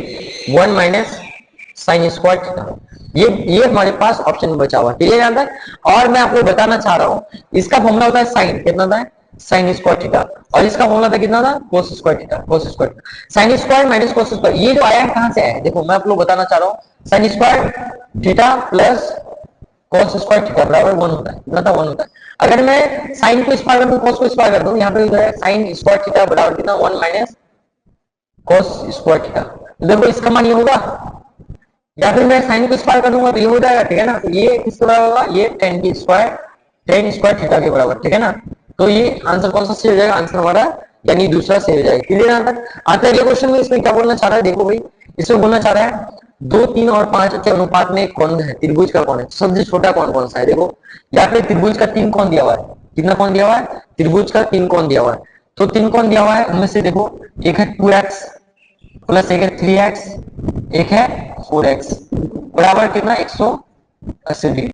1 माइनस साइन स्क्वायर थीटा, ये हमारे पास ऑप्शन बचा हुआ क्लियर यहाँ तक। और मैं आपको बताना चाह रहा हूँ इसका फॉर्मूला होता है साइन, कितना था साइन स्क्वायर थीटा, और इसका फॉर्मूला था कितना था cos square theta, cos square sine square minus cos square. ये जो आया है कहां से आया, देखो मैं आप लोग बताना चाह रहा हूँ sine square theta plus cos square theta बराबर 1 होता है, कितना था 1 होता है। अगर मैं साइन को स्क्वायर कर दूं कोस को स्क्वायर कर दूं, यहाँ पे जो है साइन स्क्वायर थीटा बराबर कितना 1 माइनस कोस स्क्वायर थीटा, देखो इसका मान ये होगा, या फिर मैं साइन को स्क्वायर कर दूंगा तो ये हो जाएगा, ठीक है ना। तो ये किसके बराबर होगा, ये tan स्क्वायर थीटा के बराबर, ठीक है ना। तो ये आंसर कौन सा सही हो जाएगा, आंसर हमारा यानी दूसरा सही हो जाएगा क्लियर यहाँ तक। आते हैं क्वेश्चन में, इसमें क्या बोलना चाह रहा है, देखो भाई इसमें बोलना चाह रहा है 2, 3 और 5 के अनुपात में कौन है, त्रिभुज का कौन है, सबसे छोटा कौन कौन सा है। देखो या फिर त्रिभुज का 3 कौन दिया हुआ है, कितना कौन दिया हुआ है, त्रिभुज का 3 कौन दिया हुआ है। तो 3 कौन दिया हुआ है उनमें से देखो एक है 2x प्लस एक है 3x, एक है 4x बराबर कितना 180 डिग्री।